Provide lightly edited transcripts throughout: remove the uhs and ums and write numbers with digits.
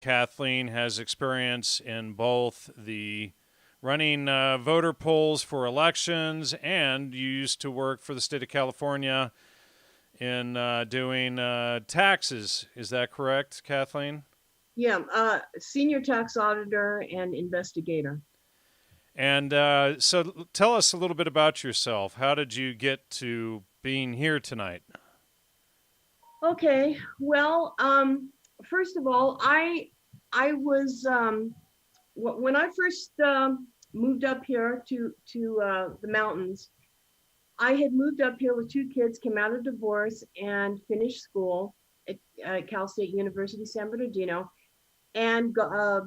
Kathleen has experience in both the running voter polls for elections, and you used to work for the state of California in doing taxes. Is that correct, Kathleen? Yeah, senior tax auditor and investigator. And so tell us a little bit about yourself. How did you get to being here tonight? Okay, well, first of all, I was when I first moved up here to the mountains. I had moved up here with two kids, came out of divorce, and finished school at Cal State University, San Bernardino, and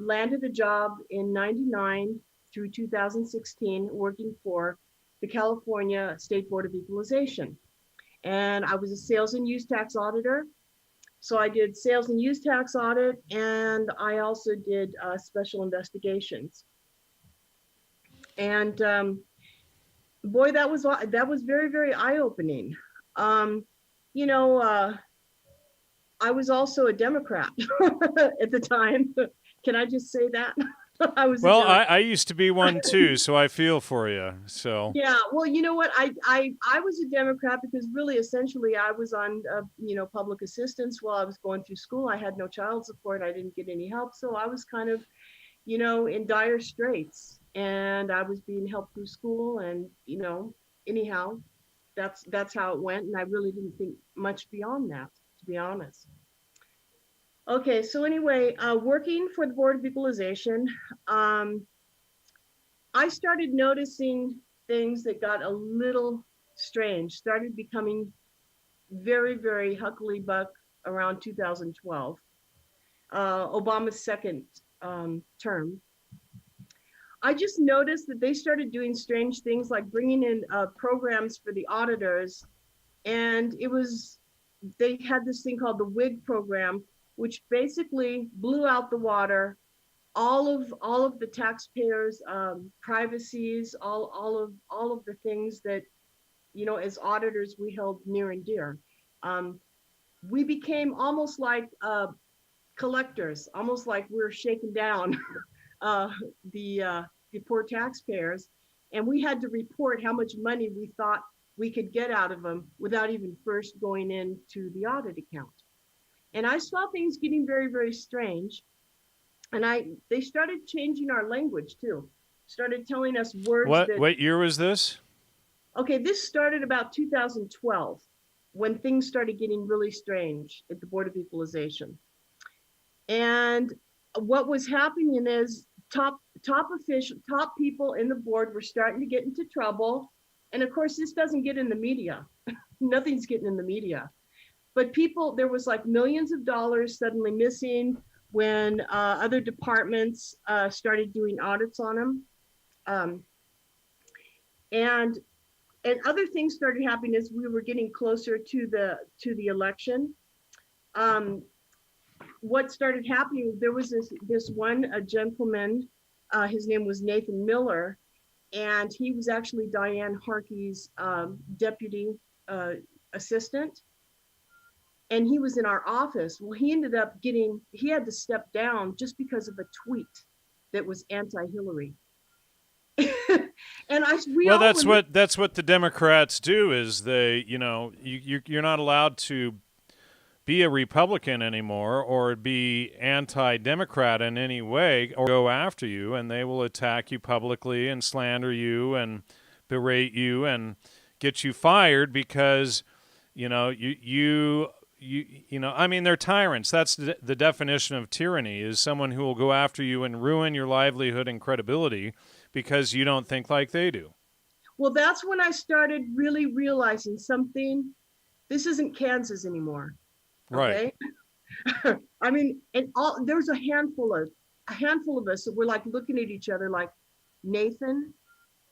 landed a job in '99 through 2016 working for the California State Board of Equalization. And I was a sales and use tax auditor. So I did sales and use tax audit, and I also did special investigations. And boy, that was very, very eye opening. Um, you know, I was also a Democrat at the time. Can I just say that? I was a Well, Democrat. I used to be one too, so I feel for you. So, Yeah, well, you know what? I was a Democrat because really, essentially, I was on public assistance while I was going through school. I had no child support. I didn't get any help, so I was kind of in dire straits, and I was being helped through school, and anyhow, that's how it went, and I really didn't think much beyond that, to be honest. Okay, so anyway, working for the Board of Equalization, um, I started noticing things that got a little strange, started becoming very, very huckly buck around 2012, Obama's second term. I just noticed that they started doing strange things like bringing in programs for the auditors. And they had this thing called the WIG program, which basically blew out the water all of the taxpayers' privacies, all of the things that as auditors we held near and dear. Um, we became almost like collectors, almost like we are shaking down uh, the uh, the poor taxpayers, and we had to report how much money we thought we could get out of them without even first going into the audit account. And I saw things getting very, very strange, and they started changing our language too. Started telling us words what that what year was this? okay, this started about 2012 when things started getting really strange at the Board of Equalization. And what was happening is top people in the board were starting to get into trouble. And of course, this doesn't get in the media. Nothing's getting in the media. But people, there was like millions of dollars suddenly missing when other departments started doing audits on them. Um, and and other things started happening as we were getting closer to the election. Um, what started happening, there was this one a gentleman, his name was Nathan Miller, and he was actually Diane Harkey's deputy uh, assistant, and he was in our office. Well, he had to step down just because of a tweet that was anti-Hillary. And we Well, all that's were. what the Democrats do. Is you're not allowed to be a Republican anymore or be anti-Democrat in any way or go after you, and they will attack you publicly and slander you and berate you and get you fired because I mean, they're tyrants. That's the definition of tyranny, is someone who will go after you and ruin your livelihood and credibility because you don't think like they do. Well, that's when I started really realizing something. This isn't Kansas anymore. Right. Okay. I mean, and there's a handful of us that were like looking at each other like Nathan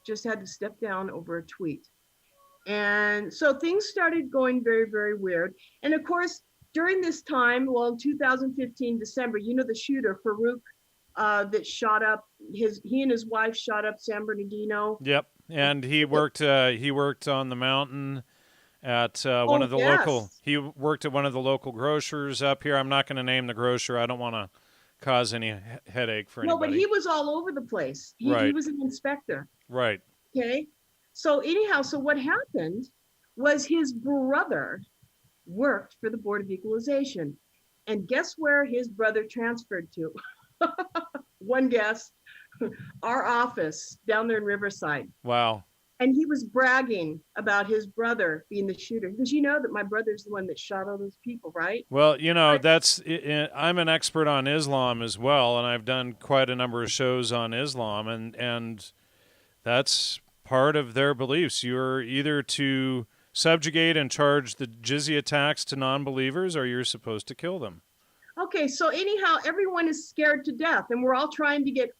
just had to step down over a tweet. And so things started going very, very weird. And of course, during this time, well, in 2015 December, the shooter Farouk, that shot up he and his wife shot up San Bernardino. Yep. And he worked on the mountain at one Oh, of the local. yes. He worked at one of the local grocers up here. I'm not going to name the grocer. I don't want to cause any headache for No, but anybody. he was all over the place. He Right. was an inspector. Right. Okay. So anyhow, so what happened was his brother worked for the Board of Equalization. And guess where his brother transferred to? One guess, our office down there in Riverside. Wow. And he was bragging about his brother being the shooter, because you know that my brother's the one that shot all those people, right? Well, I'm an expert on Islam as well, and I've done quite a number of shows on Islam, and that's part of their beliefs. You're either to subjugate and charge the jizya tax to non-believers, or you're supposed to kill them. Okay, so anyhow, everyone is scared to death, and we're all trying to get,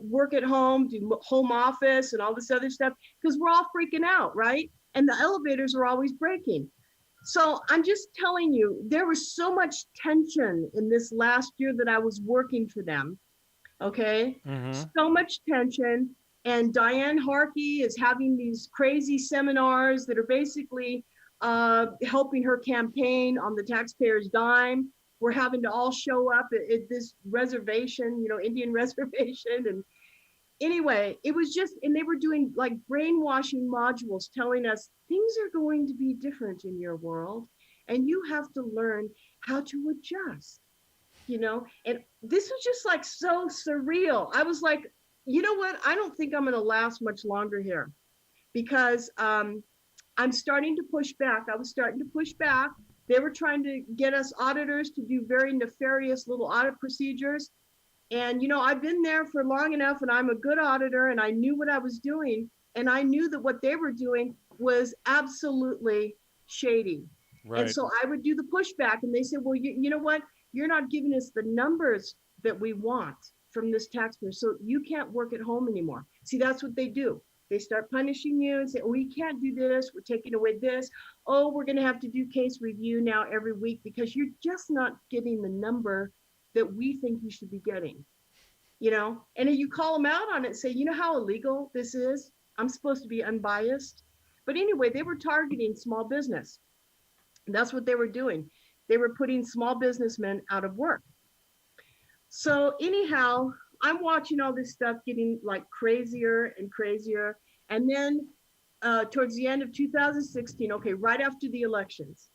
work at home, do home office and all this other stuff, because we're all freaking out, right? And the elevators are always breaking. So I'm just telling you, there was so much tension in this last year that I was working for them. Okay. Mm-hmm. So much tension. And Diane Harkey is having these crazy seminars that are basically helping her campaign on the taxpayer's dime. We're having to all show up at this reservation, Indian reservation. And anyway, it was just, and they were doing like brainwashing modules telling us things are going to be different in your world and you have to learn how to adjust, and this was just like so surreal. I was like, you know what? I don't think I'm going to last much longer here, because I'm starting to push back. I was starting to push back. They were trying to get us auditors to do very nefarious little audit procedures. And, I've been there for long enough, and I'm a good auditor, and I knew what I was doing. And I knew that what they were doing was absolutely shady. Right. And so I would do the pushback, and they said, well, you know what? You're not giving us the numbers that we want from this taxpayer, so you can't work at home anymore. See, that's what they do. They start punishing you and say, oh, you can't do this. We're taking away this. Oh, we're going to have to do case review now every week because you're just not getting the number that we think you should be getting, and then you call them out on it and say, you know how illegal this is? I'm supposed to be unbiased. But anyway, they were targeting small business. That's what they were doing. They were putting small businessmen out of work. So anyhow, I'm watching all this stuff getting like crazier and crazier. And then towards the end of 2016, okay, right after the elections,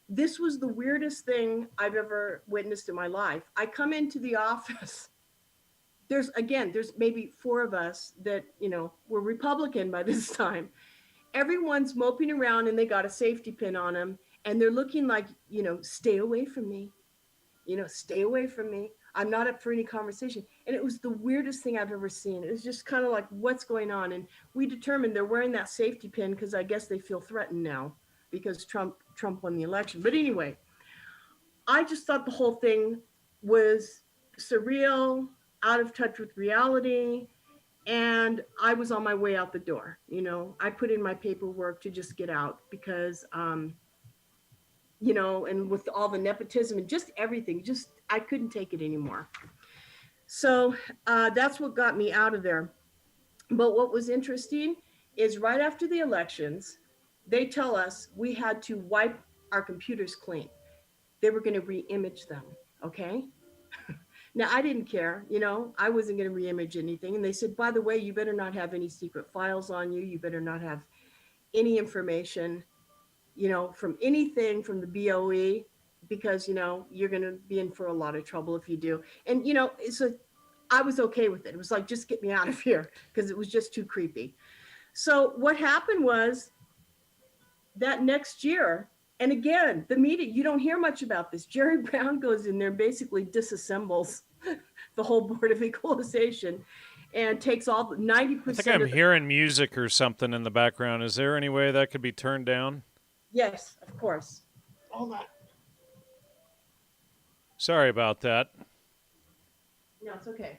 this was the weirdest thing I've ever witnessed in my life. I come into the office. There's maybe 4 of us that, were Republican by this time. Everyone's moping around and they got a safety pin on them. And they're looking like, stay away from me. Stay away from me. I'm not up for any conversation. And it was the weirdest thing I've ever seen. It was just kind of like, what's going on? And we determined they're wearing that safety pin because I guess they feel threatened now because Trump won the election. But anyway, I just thought the whole thing was surreal, out of touch with reality. And I was on my way out the door. I put in my paperwork to just get out because, and with all the nepotism and just everything, I couldn't take it anymore. So that's what got me out of there. But what was interesting is right after the elections, they tell us we had to wipe our computers clean. They were going to re-image them, okay? Now, I didn't care, I wasn't going to re-image anything. And they said, by the way, you better not have any secret files on you. You better not have any information, from anything from the BOE, because, you're going to be in for a lot of trouble if you do. And, so I was okay with it. It was like, just get me out of here because it was just too creepy. So what happened was that next year, and again, the media, you don't hear much about this. Jerry Brown goes in there and basically disassembles the whole Board of Equalization and takes all 90%. I think I'm hearing music or something in the background. Is there any way that could be turned down? Yes, of course. Hold on. Sorry about that. No, it's okay.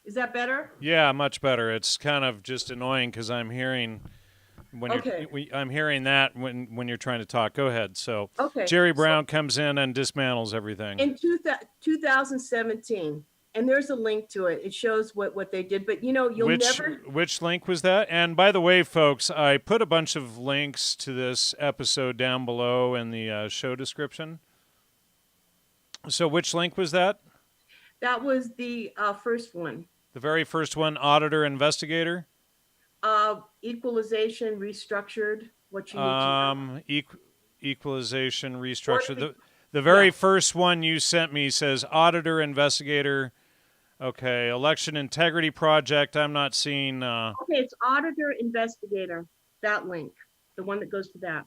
Is that better? Yeah, much better. It's kind of just annoying because I'm hearing I'm hearing that when you're trying to talk. Go ahead. So Jerry Brown comes in and dismantles everything. In 2017, and there's a link to it. It shows what they did, but Which link was that? And by the way, folks, I put a bunch of links to this episode down below in the show description. So which link was that? That was the first one. The very first one, auditor investigator. Equalization restructured. What you need to know. Equalization Board restructure. of The Yeah. very first one you sent me says auditor investigator. Okay, election integrity project. I'm not seeing. Okay, it's auditor investigator. That link, the one that goes to that.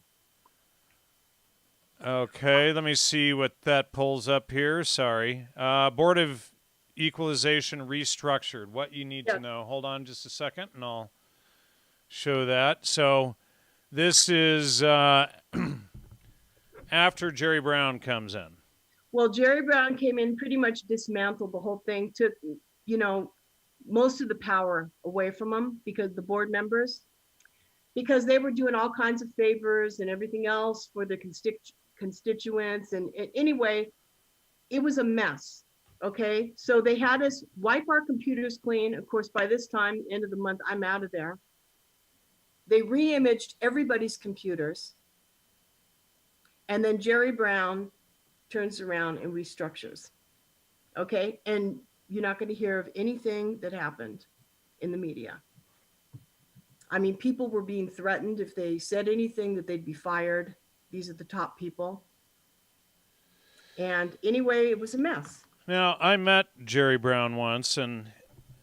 Okay, let me see what that pulls up here. Sorry. Board of Equalization restructured. What you need to Yes. know. Hold on just a second and I'll show that. So this is after Jerry Brown comes in. Well, Jerry Brown came in, pretty much dismantled the whole thing, took, most of the power away from them because the board members, because they were doing all kinds of favors and everything else for the constituents. And anyway, it was a mess. Okay. So they had us wipe our computers clean. Of course, by this time, end of the month, I'm out of there. They re-imaged everybody's computers. And then Jerry Brown turns around and restructures. Okay. And you're not going to hear of anything that happened in the media. I mean, people were being threatened if they said anything that they'd be fired. These are the top people. And anyway, it was a mess. Now, I met Jerry Brown once, and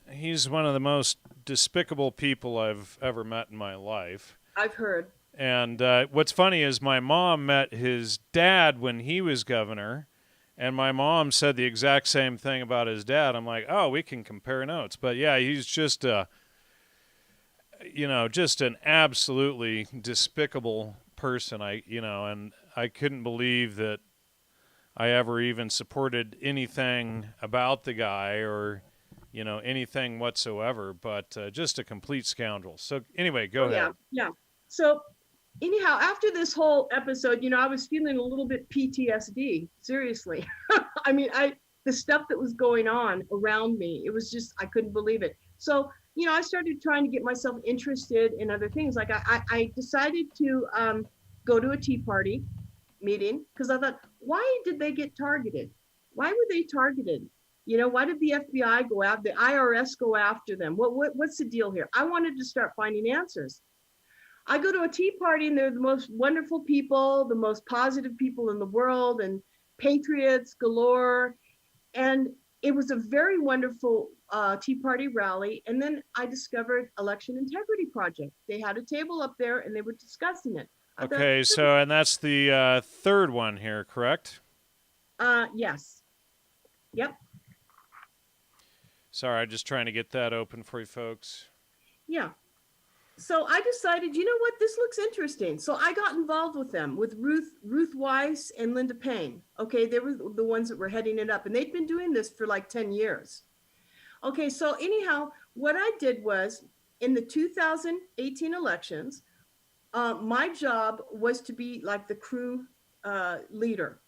he's one of the most despicable people I've ever met in my life. I've heard. And what's funny is my mom met his dad when he was governor, and my mom said the exact same thing about his dad. I'm like, oh, we can compare notes. But yeah, he's just just an absolutely despicable person. And I couldn't believe that I ever even supported anything about the guy or, anything whatsoever, but just a complete scoundrel. So anyway, go ahead. Yeah. So anyhow, after this whole episode, I was feeling a little bit PTSD, seriously. I mean, the stuff that was going on around me, it was just, I couldn't believe it. So, I started trying to get myself interested in other things. Like I decided to go to a Tea Party meeting because I thought, why did they get targeted? Why were they targeted? Why did the FBI go after, the IRS go after them? What's the deal here? I wanted to start finding answers. I go to a Tea Party and they're the most wonderful people, the most positive people in the world, and patriots galore. And it was a very wonderful Tea Party rally. And then I discovered Election Integrity Project. They had a table up there and they were discussing it. Okay, so, and that's the third one here, correct? Yes. Yep. Sorry, I'm just trying to get that open for you folks. Yeah. So I decided, you know what, this looks interesting. So I got involved with them, with Ruth Weiss and Linda Payne. Okay, they were the ones that were heading it up, and they'd been doing this for like 10 years. Okay, so anyhow, what I did was in the 2018 elections, my job was to be like the crew leader.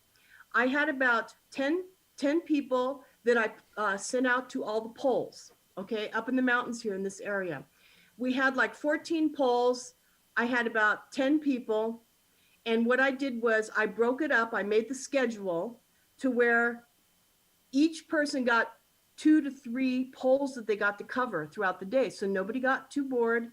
I had about 10 people that I sent out to all the polls, okay, up in the mountains here in this area. We had like 14 polls. I had about 10 people. And what I did was I broke it up. I made the schedule to where each person got 2 to 3 polls that they got to cover throughout the day. So nobody got too bored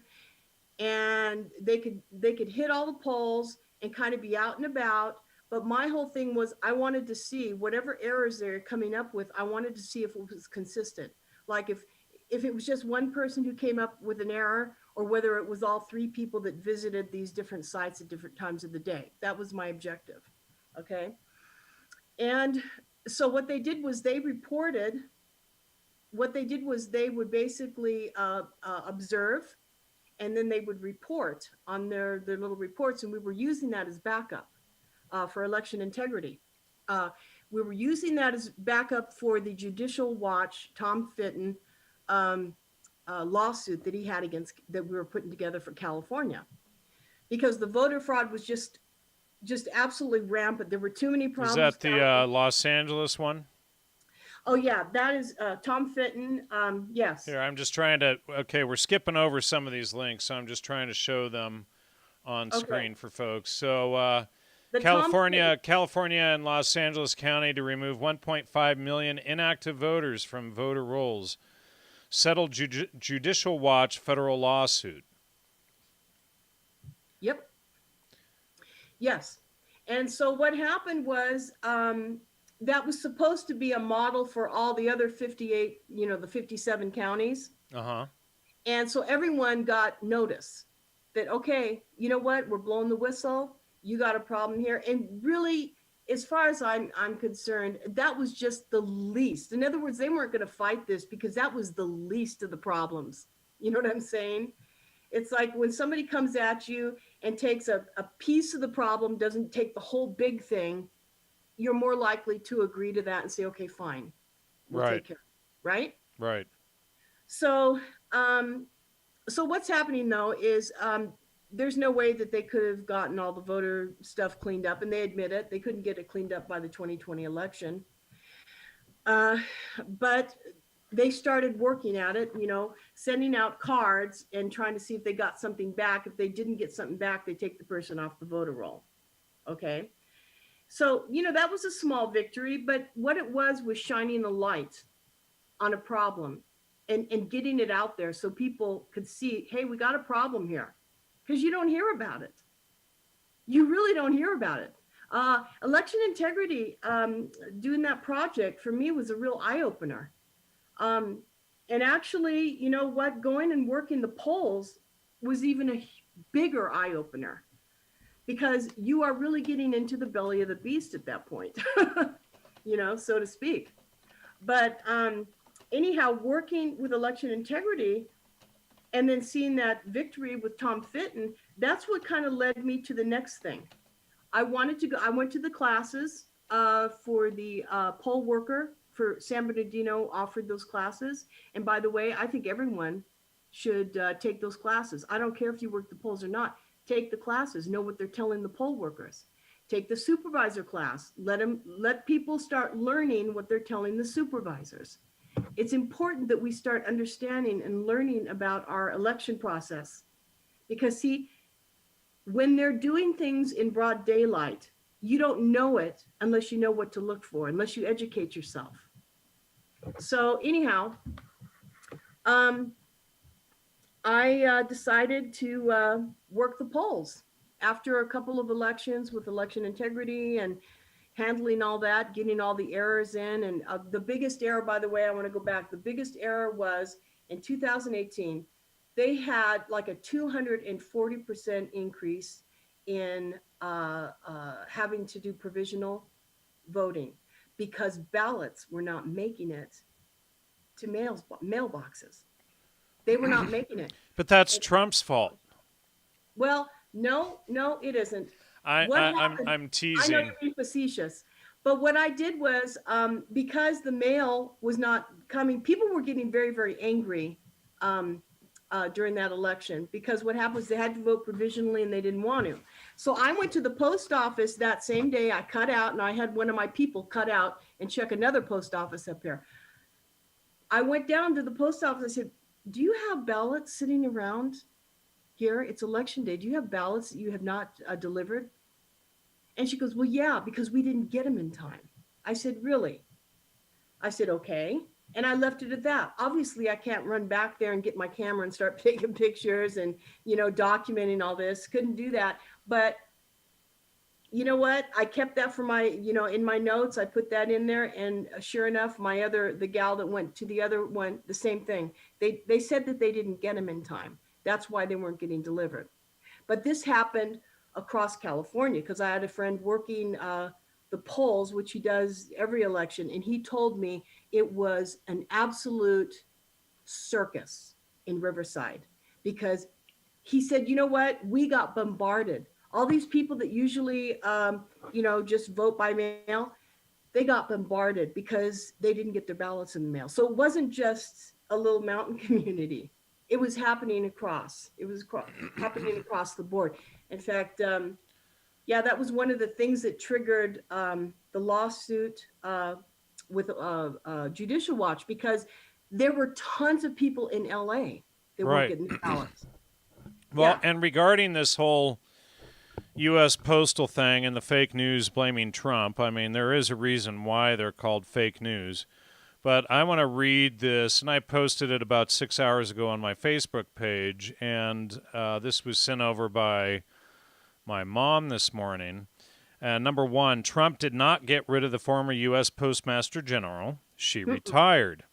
and they could hit all the polls and kind of be out and about. But my whole thing was I wanted to see whatever errors they're coming up with. I wanted to see if it was consistent. Like if it was just one person who came up with an error or whether it was all 3 people that visited these different sites at different times of the day. That was my objective. Okay. And so what they did was they would basically observe, and then they would report on their little reports. And we were using that as backup for election integrity. We were using that as backup for the Judicial Watch, Tom Fitton, lawsuit that he had that we were putting together for California, because the voter fraud was just absolutely rampant. There were too many problems. Is that the Los Angeles one? Oh yeah, that is Tom Fitton. Yes. Here, I'm just trying to. Okay, we're skipping over some of these links, so I'm just trying to show them on screen for folks. So The Tom Pitt- California and Los Angeles County to remove 1.5 million inactive voters from voter rolls. Settled Judicial Watch federal lawsuit. Yep. Yes. And so what happened was that was supposed to be a model for all the other 58, the 57 counties. Uh-huh. And so everyone got notice that, okay, you know what? We're blowing the whistle. You got a problem here. And really, as far as I'm concerned, that was just the least. In other words, they weren't going to fight this because that was the least of the problems. You know what I'm saying? It's like when somebody comes at you and takes a piece of the problem, doesn't take the whole big thing, you're more likely to agree to that and say, okay, fine, we'll take care of it, right? Right. So, so what's happening though is there's no way that they could have gotten all the voter stuff cleaned up, and they admit it. They couldn't get it cleaned up by the 2020 election. But they started working at it, sending out cards and trying to see if they got something back. If they didn't get something back, they take the person off the voter roll. Okay. So, that was a small victory, but what it was shining a light on a problem and getting it out there so people could see, hey, we got a problem here, because you don't hear about it. You really don't hear about it. Election integrity, doing that project for me was a real eye-opener. And actually, you know what, going and working the polls was even a bigger eye-opener, because you are really getting into the belly of the beast at that point, so to speak. But anyhow, working with election integrity and then seeing that victory with Tom Fitton, that's what kind of led me to the next thing. I went to the classes for the poll worker for San Bernardino, offered those classes. And by the way, I think everyone should take those classes. I don't care if you work the polls or not. Take the classes, know what they're telling the poll workers. Take the supervisor class. Let people start learning what they're telling the supervisors. It's important that we start understanding and learning about our election process, because see, when they're doing things in broad daylight, you don't know it unless you know what to look for, unless you educate yourself. So anyhow, I decided to work the polls after a couple of elections with election integrity and handling all that, getting all the errors in. And the biggest error, by the way, I want to go back. The biggest error was in 2018, they had like a 240% increase in having to do provisional voting because ballots were not making it to mailboxes. They were not making it. But that's Trump's fault. Well, no, it isn't. I'm teasing. I know you're being facetious, but what I did was because the mail was not coming, people were getting very, very angry during that election, because what happened was they had to vote provisionally and they didn't want to. So I went to the post office that same day. I cut out, and I had one of my people cut out and check another post office up here. I went down to the post office. I said, do you have ballots sitting around here? It's election day. Do you have ballots that you have not delivered? And she goes, well, yeah, because we didn't get them in time. I said, really? I said, okay. And I left it at that. Obviously, I can't run back there and get my camera and start taking pictures and, documenting all this. Couldn't do that. But you know what? I kept that for my, in my notes. I put that in there. And sure enough, the gal that went to the other one, the same thing. They said that they didn't get them in time. That's why they weren't getting delivered. But this happened across California, because I had a friend working the polls, which he does every election. And he told me it was an absolute circus in Riverside, because he said, you know what? We got bombarded. All these people that usually, just vote by mail, they got bombarded because they didn't get their ballots in the mail. So it wasn't just a little mountain community. It was happening across. It was happening across the board. In fact, that was one of the things that triggered the lawsuit with Judicial Watch, because there were tons of people in LA that weren't getting their ballots. Well, and regarding this whole U.S. postal thing and the fake news blaming Trump. I mean, there is a reason why they're called fake news. But I want to read this, and I posted it about 6 hours ago on my Facebook page, and this was sent over by my mom this morning. Number one, Trump did not get rid of the former U.S. Postmaster General. She retired.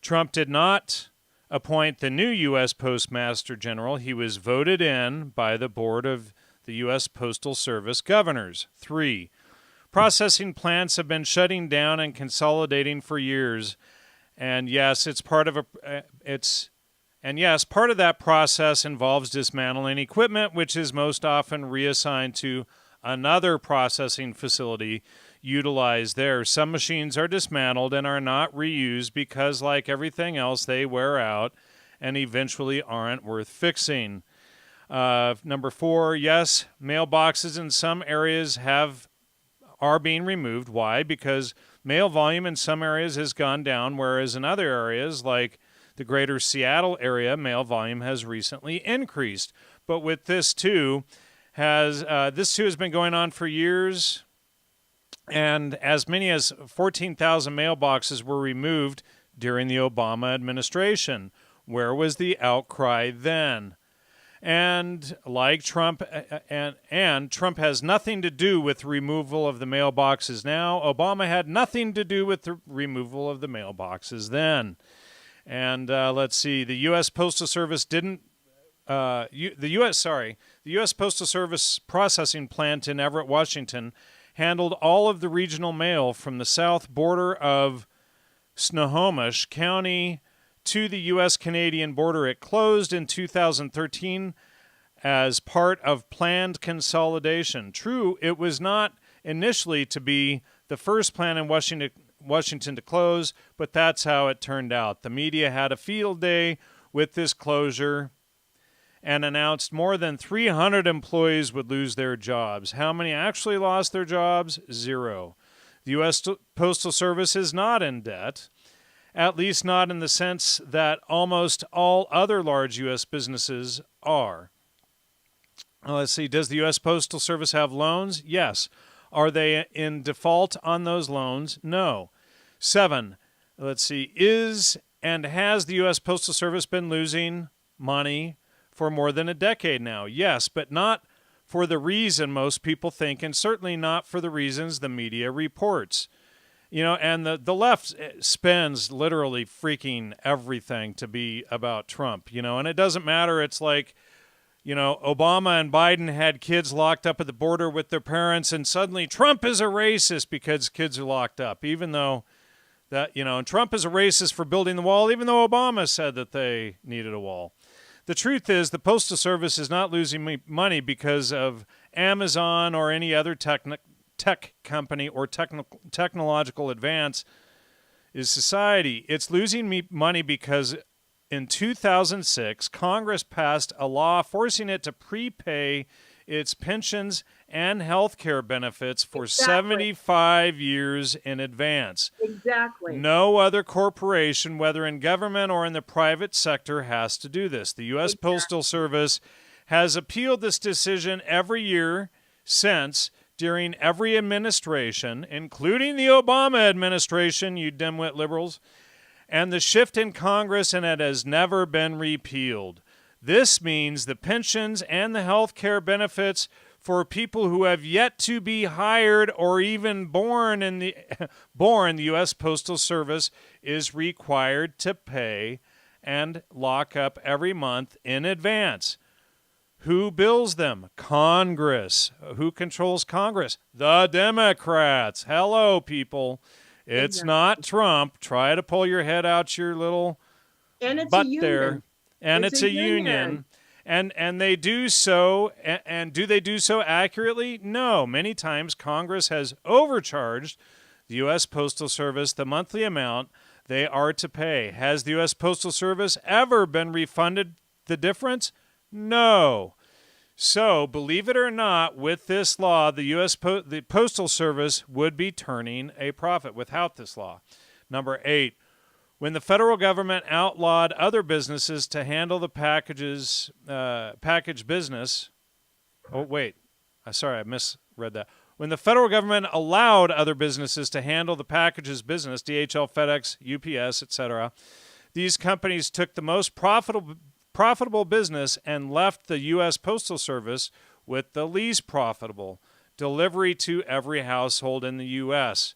Trump did not appoint the new U.S. Postmaster General. He was voted in by the board of the U.S. Postal Service governors. 3, processing plants have been shutting down and consolidating for years. And yes, part of that process involves dismantling equipment, which is most often reassigned to another processing facility utilized there. Some machines are dismantled and are not reused because, like everything else, they wear out and eventually aren't worth fixing. Number 4, yes, mailboxes in some areas are being removed. Why? Because mail volume in some areas has gone down, whereas in other areas, like the greater Seattle area, mail volume has recently increased. But with this too has been going on for years, and as many as 14,000 mailboxes were removed during the Obama administration. Where was the outcry then? And like Trump, and Trump has nothing to do with removal of the mailboxes now. Obama had nothing to do with the removal of the mailboxes then. And let's see, the U.S. Postal Service didn't. The U.S. Postal Service processing plant in Everett, Washington, handled all of the regional mail from the south border of Snohomish County to the U.S.-Canadian border. It closed in 2013 as part of planned consolidation. True, it was not initially to be the first plant in Washington to close, but that's how it turned out. The media had a field day with this closure and announced more than 300 employees would lose their jobs. How many actually lost their jobs? 0. The U.S. Postal Service is not in debt. At least not in the sense that almost all other large U.S. businesses are. Let's see, does the U.S. Postal Service have loans? Yes. Are they in default on those loans? No. 7, let's see, is and has the U.S. Postal Service been losing money for more than a decade now? Yes, but not for the reason most people think, and certainly not for the reasons the media reports. You know, and the left spends literally freaking everything to be about Trump, you know, and it doesn't matter. It's like, you know, Obama and Biden had kids locked up at the border with their parents, and suddenly Trump is a racist because kids are locked up, even though that, you know, and Trump is a racist for building the wall, even though Obama said that they needed a wall. The truth is the Postal Service is not losing money because of Amazon or any other tech company or technological advance is society. It's losing money because in 2006, Congress passed a law forcing it to prepay its pensions and health care benefits for 75 years in advance. Exactly. No other corporation, whether in government or in the private sector, has to do this. The U.S. Postal Service has appealed this decision every year since, during every administration, including the Obama administration, you dimwit liberals, and the shift in Congress, and it has never been repealed. This means the pensions and the health care benefits for people who have yet to be hired or even born, the U.S. Postal Service is required to pay and lock up every month in advance. Who bills them? Congress. Who controls Congress? The Democrats. Hello, people. It's not Trump. Try to pull your head out your little butt there. And it's a union. And they do so, and do they do so accurately? No. Many times Congress has overcharged the U.S. Postal Service the monthly amount they are to pay. Has the U.S. Postal Service ever been refunded the difference? No. So, believe it or not, with this law, the Postal Service would be turning a profit without this law. Number 8, when the federal government outlawed other businesses to handle the package business. Oh, wait. sorry, I misread that. When the federal government allowed other businesses to handle the packages business, DHL, FedEx, UPS, etc., these companies took the most profitable business and left the U.S. Postal Service with the least profitable, delivery to every household in the U.S.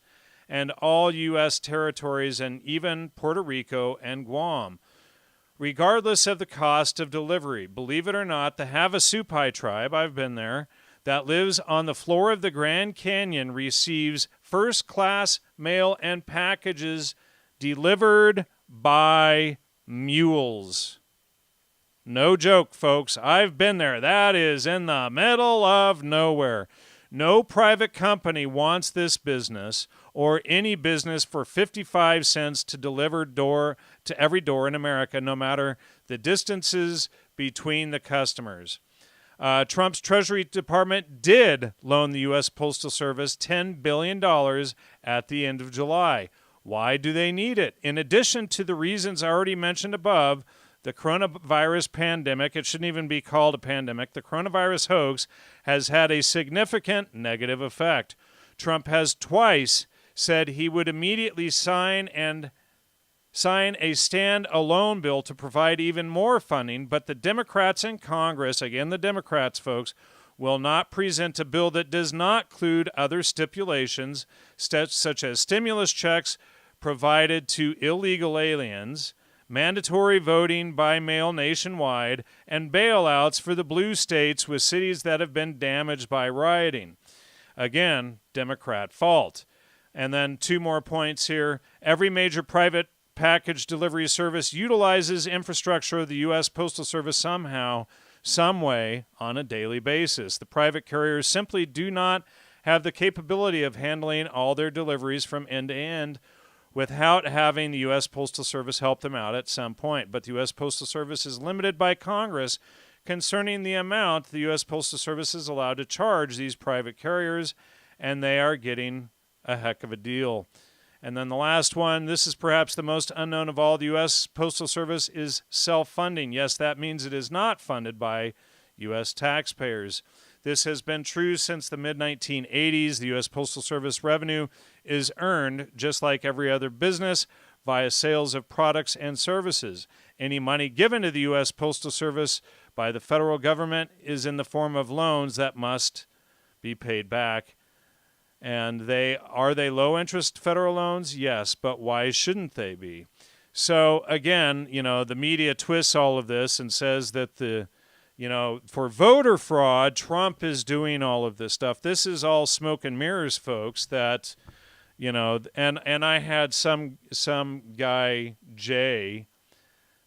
and all U.S. territories and even Puerto Rico and Guam, regardless of the cost of delivery. Believe it or not, the Havasupai tribe, I've been there, that lives on the floor of the Grand Canyon receives first-class mail and packages delivered by mules. No joke, folks. I've been there. That is in the middle of nowhere. No private company wants this business or any business for 55 cents to deliver door to every door in America, no matter the distances between the customers. Trump's Treasury Department did loan the U.S. Postal Service $10 billion at the end of July. Why do they need it? In addition to the reasons I already mentioned above, the coronavirus pandemic, it shouldn't even be called a pandemic, the coronavirus hoax has had a significant negative effect. Trump has twice said he would immediately sign a stand-alone bill to provide even more funding, but the Democrats in Congress, again the Democrats, folks, will not present a bill that does not include other stipulations such as stimulus checks provided to illegal aliens, mandatory voting by mail nationwide, and bailouts for the blue states with cities that have been damaged by rioting. Again, Democrat fault. And then 2 more points here. Every major private package delivery service utilizes infrastructure of the U.S. Postal Service somehow, some way, on a daily basis. The private carriers simply do not have the capability of handling all their deliveries from end to end without having the U.S. Postal Service help them out at some point. But the U.S. Postal Service is limited by Congress concerning the amount the U.S. Postal Service is allowed to charge these private carriers, and they are getting a heck of a deal. And then the last one, this is perhaps the most unknown of all. The U.S. Postal Service is self-funding. Yes, that means it is not funded by U.S. taxpayers. This has been true since the mid-1980s. The U.S. Postal Service revenue is earned, just like every other business, via sales of products and services. Any money given to the U.S. Postal Service by the federal government is in the form of loans that must be paid back. And are they low-interest federal loans? Yes, but why shouldn't they be? So, again, the media twists all of this and says that for voter fraud, Trump is doing all of this stuff. This is all smoke and mirrors, folks, that, and I had some guy, Jay,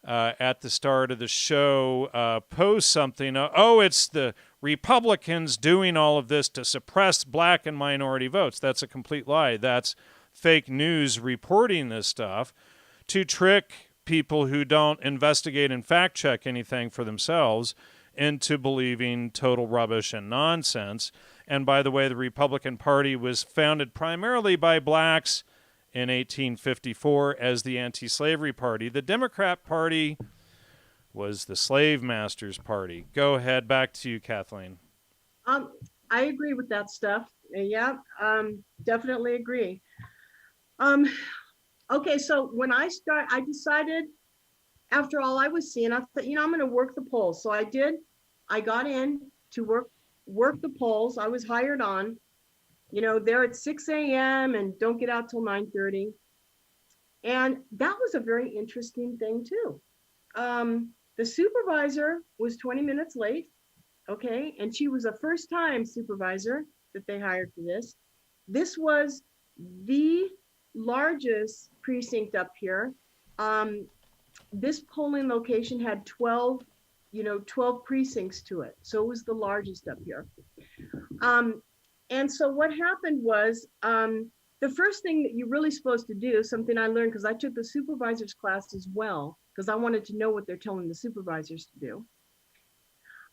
at the start of the show post something. It's the Republicans doing all of this to suppress black and minority votes. That's a complete lie. That's fake news reporting this stuff to trick people who don't investigate and fact check anything for themselves into believing total rubbish and nonsense. And by the way, the Republican Party was founded primarily by blacks in 1854 as the anti-slavery party. The Democrat Party was the slave masters' party. Go ahead, back to you, Kathleen. I agree with that stuff. Yeah, definitely agree. Okay, so when I decided, after all I was seeing, I thought, I'm going to work the polls. So I did. I got in to work the polls. I was hired on. They're at 6 a.m. and don't get out till 9:30. And that was a very interesting thing too. The supervisor was 20 minutes late, okay? And she was a first-time supervisor that they hired for this. This was the largest precinct up here. This polling location had 12 precincts to it. So it was the largest up here. And so what happened was, the first thing that you're really supposed to do, something I learned because I took the supervisor's class as well, because I wanted to know what they're telling the supervisors to do.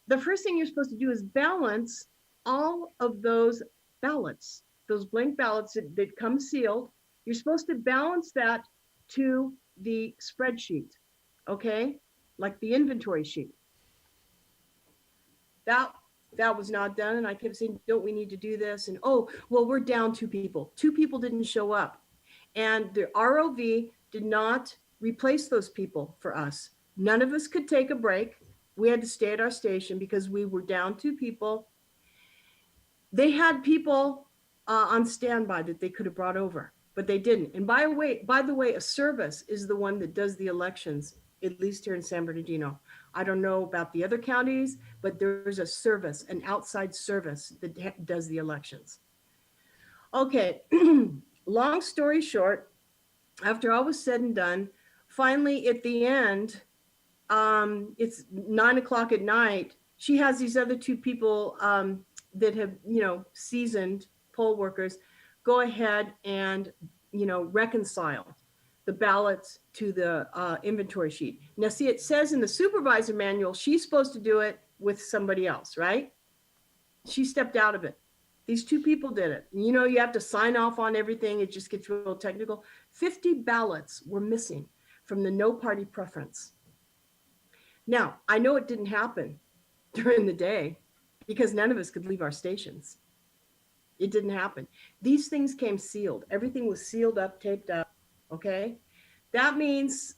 The first thing you're supposed to do is balance all of those ballots, those blank ballots that come sealed. You're supposed to balance that to the spreadsheet, okay? Like the inventory sheet. That that was not done. And I kept saying, don't we need to do this? And, oh, well, we're down 2 people. 2 people didn't show up. And the ROV did not replace those people for us. None of us could take a break. We had to stay at our station because we were down 2 people. They had people on standby that they could have brought over, but they didn't. And by the way, a service is the one that does the elections, at least here in San Bernardino. I don't know about the other counties, but there's a service, an outside service that does the elections. Okay, long story short, after all was said and done, finally at the end, it's 9:00 at night. She has these other 2 people that have, seasoned poll workers go ahead and, reconcile the ballots to the inventory sheet. Now, see, it says in the supervisor manual, she's supposed to do it with somebody else, right? She stepped out of it. These 2 people did it. You have to sign off on everything. It just gets real technical. 50 ballots were missing from the no party preference. Now, I know it didn't happen during the day because none of us could leave our stations. It didn't happen. These things came sealed. Everything was sealed up, taped up, okay? That means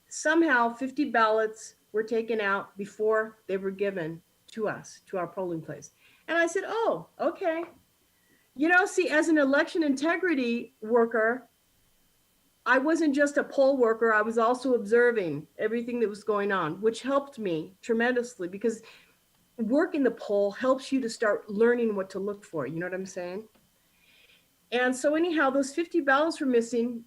somehow 50 ballots were taken out before they were given to us, to our polling place. And I said, oh, okay. See, as an election integrity worker, I wasn't just a poll worker. I was also observing everything that was going on, which helped me tremendously because working the poll helps you to start learning what to look for. You know what I'm saying? And so anyhow, those 50 ballots were missing.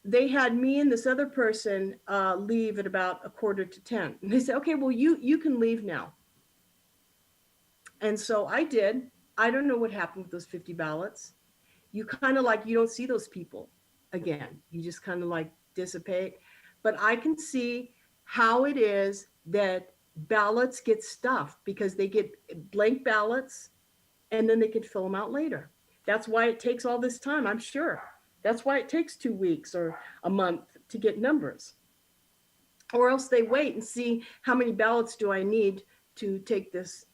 They had me and this other person leave at about 9:45. And they said, okay, well, you can leave now. And so I did. I don't know what happened with those 50 ballots. You kind of you don't see those people again. You just kind of dissipate. But I can see how it is that ballots get stuffed because they get blank ballots and then they can fill them out later. That's why it takes all this time, I'm sure. That's why it takes 2 weeks or a month to get numbers. Or else they wait and see how many ballots do I need to take this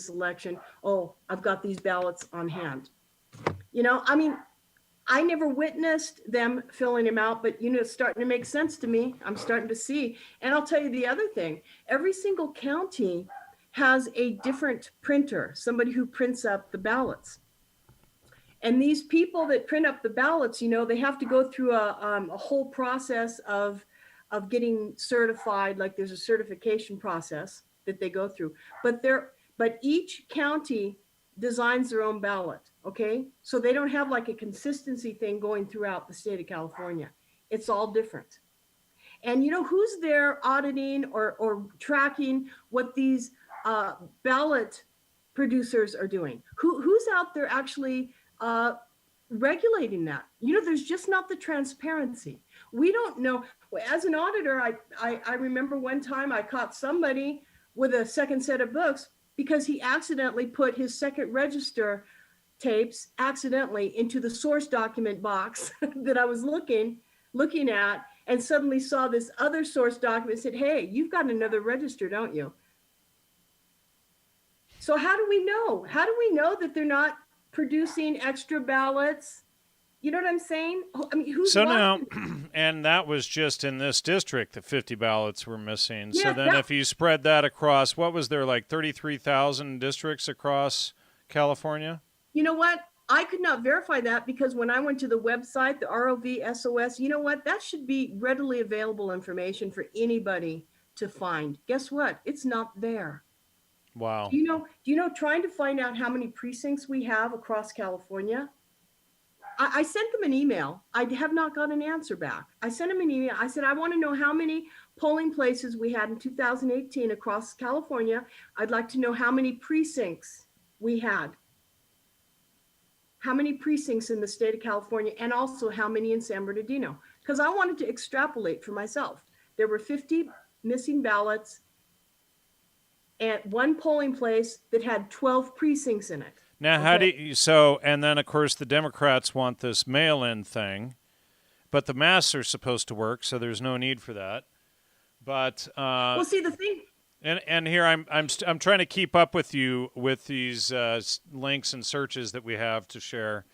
election. Oh, I've got these ballots on hand. I never witnessed them filling them out, but it's starting to make sense to me. I'm starting to see. And I'll tell you the other thing. Every single county has a different printer, somebody who prints up the ballots. And these people that print up the ballots, they have to go through a whole process of getting certified. Like there's a certification process that they go through. But each county designs their own ballot, okay? So they don't have a consistency thing going throughout the state of California. It's all different. And who's there auditing or tracking what these ballot producers are doing? Who's out there actually regulating that? There's just not the transparency. We don't know. As an auditor, I remember one time I caught somebody with a second set of books because he accidentally put his second register tapes accidentally into the source document box that I was looking at, and suddenly saw this other source document and said, hey, you've got another register, don't you? So how do we know? How do we know that they're not producing extra ballots? You know what I'm saying? Who's so now, and that was just in this district, the 50 ballots were missing. Yeah, so then if you spread that across, what was there, 33,000 districts across California? You know what? I could not verify that because when I went to the website, the ROV SOS, you know what? That should be readily available information for anybody to find. Guess what? It's not there. Wow. Do you know, trying to find out how many precincts we have across California? I sent them an email. I have not got an answer back. I sent them an email. I said, I want to know how many polling places we had in 2018 across California. I'd like to know how many precincts we had. How many precincts in the state of California, and also how many in San Bernardino, because I wanted to extrapolate for myself. There were 50 missing ballots at one polling place that had 12 precincts in it. Now, how do you, and then of course the Democrats want this mail-in thing, but the masks are supposed to work, so there's no need for that. But well, see, the thing And here I'm trying to keep up with you with these links and searches that we have to share.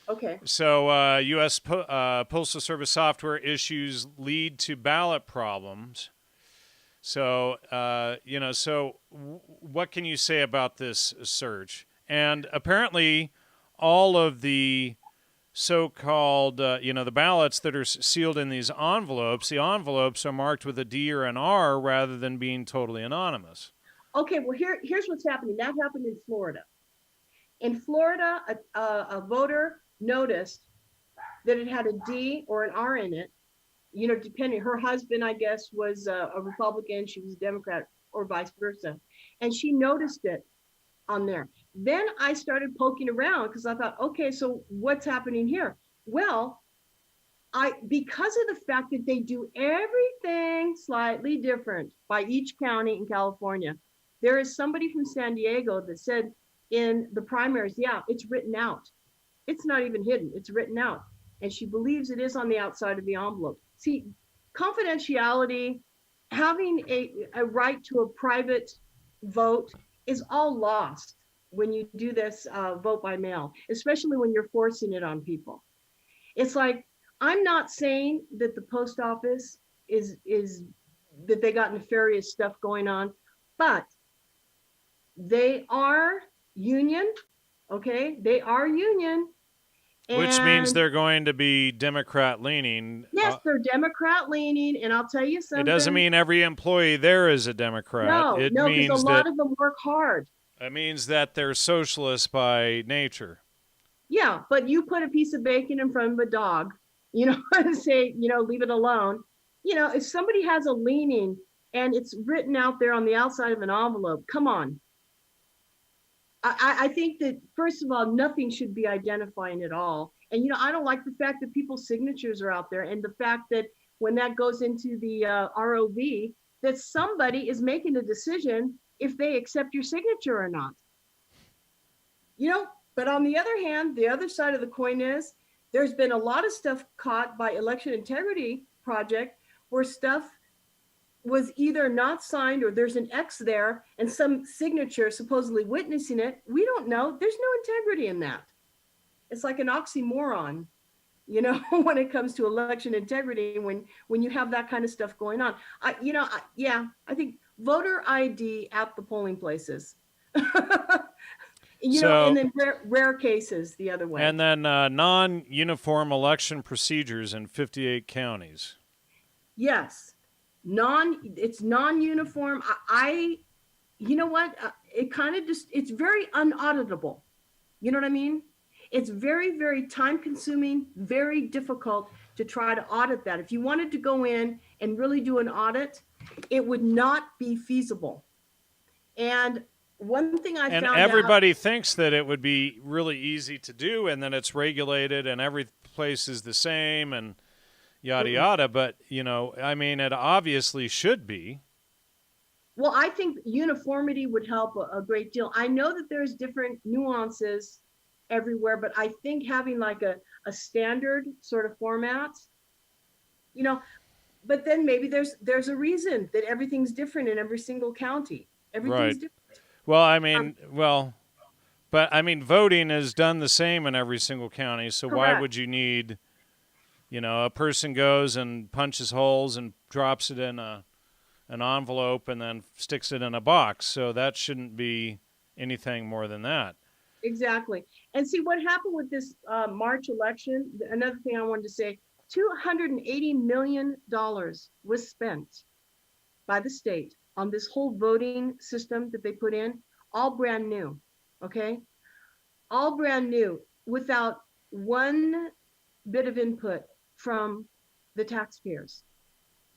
Okay. So, U.S. Postal Service software issues lead to ballot problems. So, what can you say about this search? And apparently, all of the so-called, the ballots that are sealed in these envelopes, the envelopes are marked with a D or an R rather than being totally anonymous. Okay, well, here's what's happening. That happened in Florida. In Florida, a voter noticed that it had a D or an R in it, depending. Her husband, I guess, was a Republican, she was a Democrat, or vice versa. And she noticed it on there. Then I started poking around because I thought, okay, so what's happening here? Well, because of the fact that they do everything slightly different by each county in California, there is somebody from San Diego that said in the primaries, yeah, it's written out. It's not even hidden, it's written out. And she believes it is on the outside of the envelope. See, confidentiality, having a right to a private vote is all lost when you do this vote by mail, especially when you're forcing it on people. It's like, I'm not saying that the post office is that they got nefarious stuff going on, but they are union, okay? They are union. Which means And they're going to be Democrat leaning. yes, they're Democrat leaning. And I'll tell you It something. doesn't mean every employee there is a Democrat. No, It because a means lot that of them work hard. it means that they're socialists by nature. Yeah, but you put a piece of bacon in front of a dog, and say, leave it alone. If somebody has a leaning and it's written out there on the outside of an envelope, come on. I think that, first of all, nothing should be identifying at all. And, I don't like the fact that people's signatures are out there, and the fact that when that goes into the ROV, that somebody is making a decision if they accept your signature or not. But on the other hand, the other side of the coin is there's been a lot of stuff caught by Election Integrity Project where stuff was either not signed or there's an X there and some signature supposedly witnessing it. We don't know. There's no integrity in that. It's like an oxymoron, when it comes to election integrity, when you have that kind of stuff going on. I think voter ID at the polling places. And then rare cases the other way. And then non-uniform election procedures in 58 counties. Yes. It's non-uniform. You know what? It kind of it's very unauditable. You know what I mean? It's very, very time consuming, very difficult to try to audit that. If you wanted to go in and really do an audit, it would not be feasible. And one thing I found out. And everybody thinks that it would be really easy to do and then it's regulated and every place is the same and yada, yada. But, it obviously should be. Well, I think uniformity would help a great deal. I know that there's different nuances everywhere, but I think having like a standard sort of format, but then maybe there's a reason that everything's different in every single county. Everything's different. Well, voting is done the same in every single county. So Correct. Why would you need, a person goes and punches holes and drops it in an envelope and then sticks it in a box. So that shouldn't be anything more than that. Exactly. And see what happened with this March election. Another thing I wanted to say, $280 million was spent by the state on this whole voting system that they put in, all brand new, okay? All brand new, without one bit of input from the taxpayers,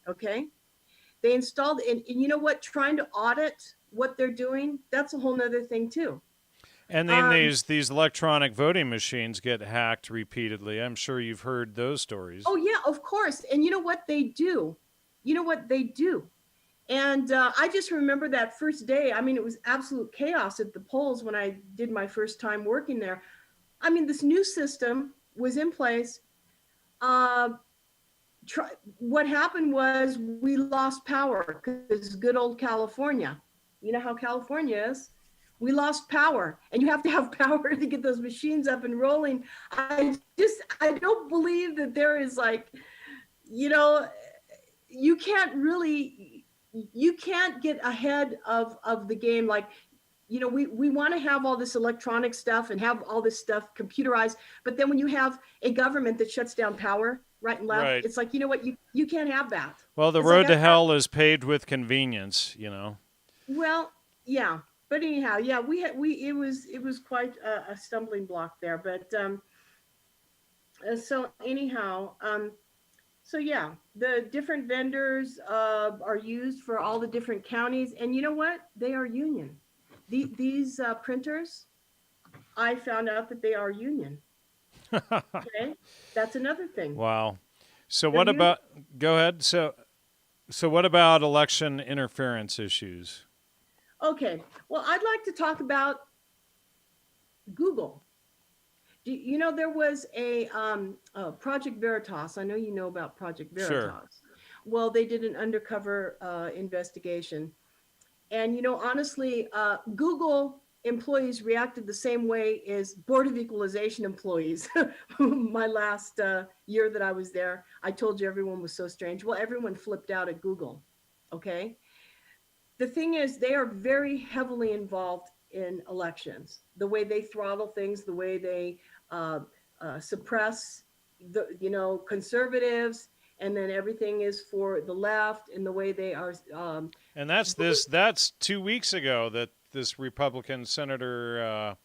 okay? They installed, and you know what, trying to audit what they're doing, that's a whole nother thing too. And then these electronic voting machines get hacked repeatedly. I'm sure you've heard those stories. Oh yeah, of course. And you know what they do? And I just remember that first day. It was absolute chaos at the polls when I did my first time working there. This new system was in place. what happened was we lost power because good old California, you know how California is. We lost power, and you have to have power to get those machines up and rolling. I don't believe that there is like, you know, you can't really, you can't get ahead of the game. Like, you know, we want to have all this electronic stuff and have all this stuff computerized, but then when you have a government that shuts down power right and left, Right. it's like, you know what, you can't have that. Well, the It's like road to hell is paved with convenience, well, yeah, but anyhow, yeah, it was quite a stumbling block there, but so anyhow, so yeah, the different vendors are used for all the different counties, and you know what, they are union. These printers, I found out that they are union. Okay, that's another thing. Wow. So They're what union. about, go ahead. So what about election interference issues? Okay, well, I'd like to talk about Google. You know, there was a Project Veritas. I know you know about Project Sure. Veritas. Well, they did an undercover investigation. And, you know, honestly, Google employees reacted the same way as Board of Equalization employees. My last year that I was there, I told you everyone was so strange. Well, everyone flipped out at Google. Okay. The thing is, they are very heavily involved in elections. The way they throttle things, the way they uh, suppress the, you know, conservatives, and then everything is for the left, and the way they are. And that's 2 weeks ago that this Republican Senator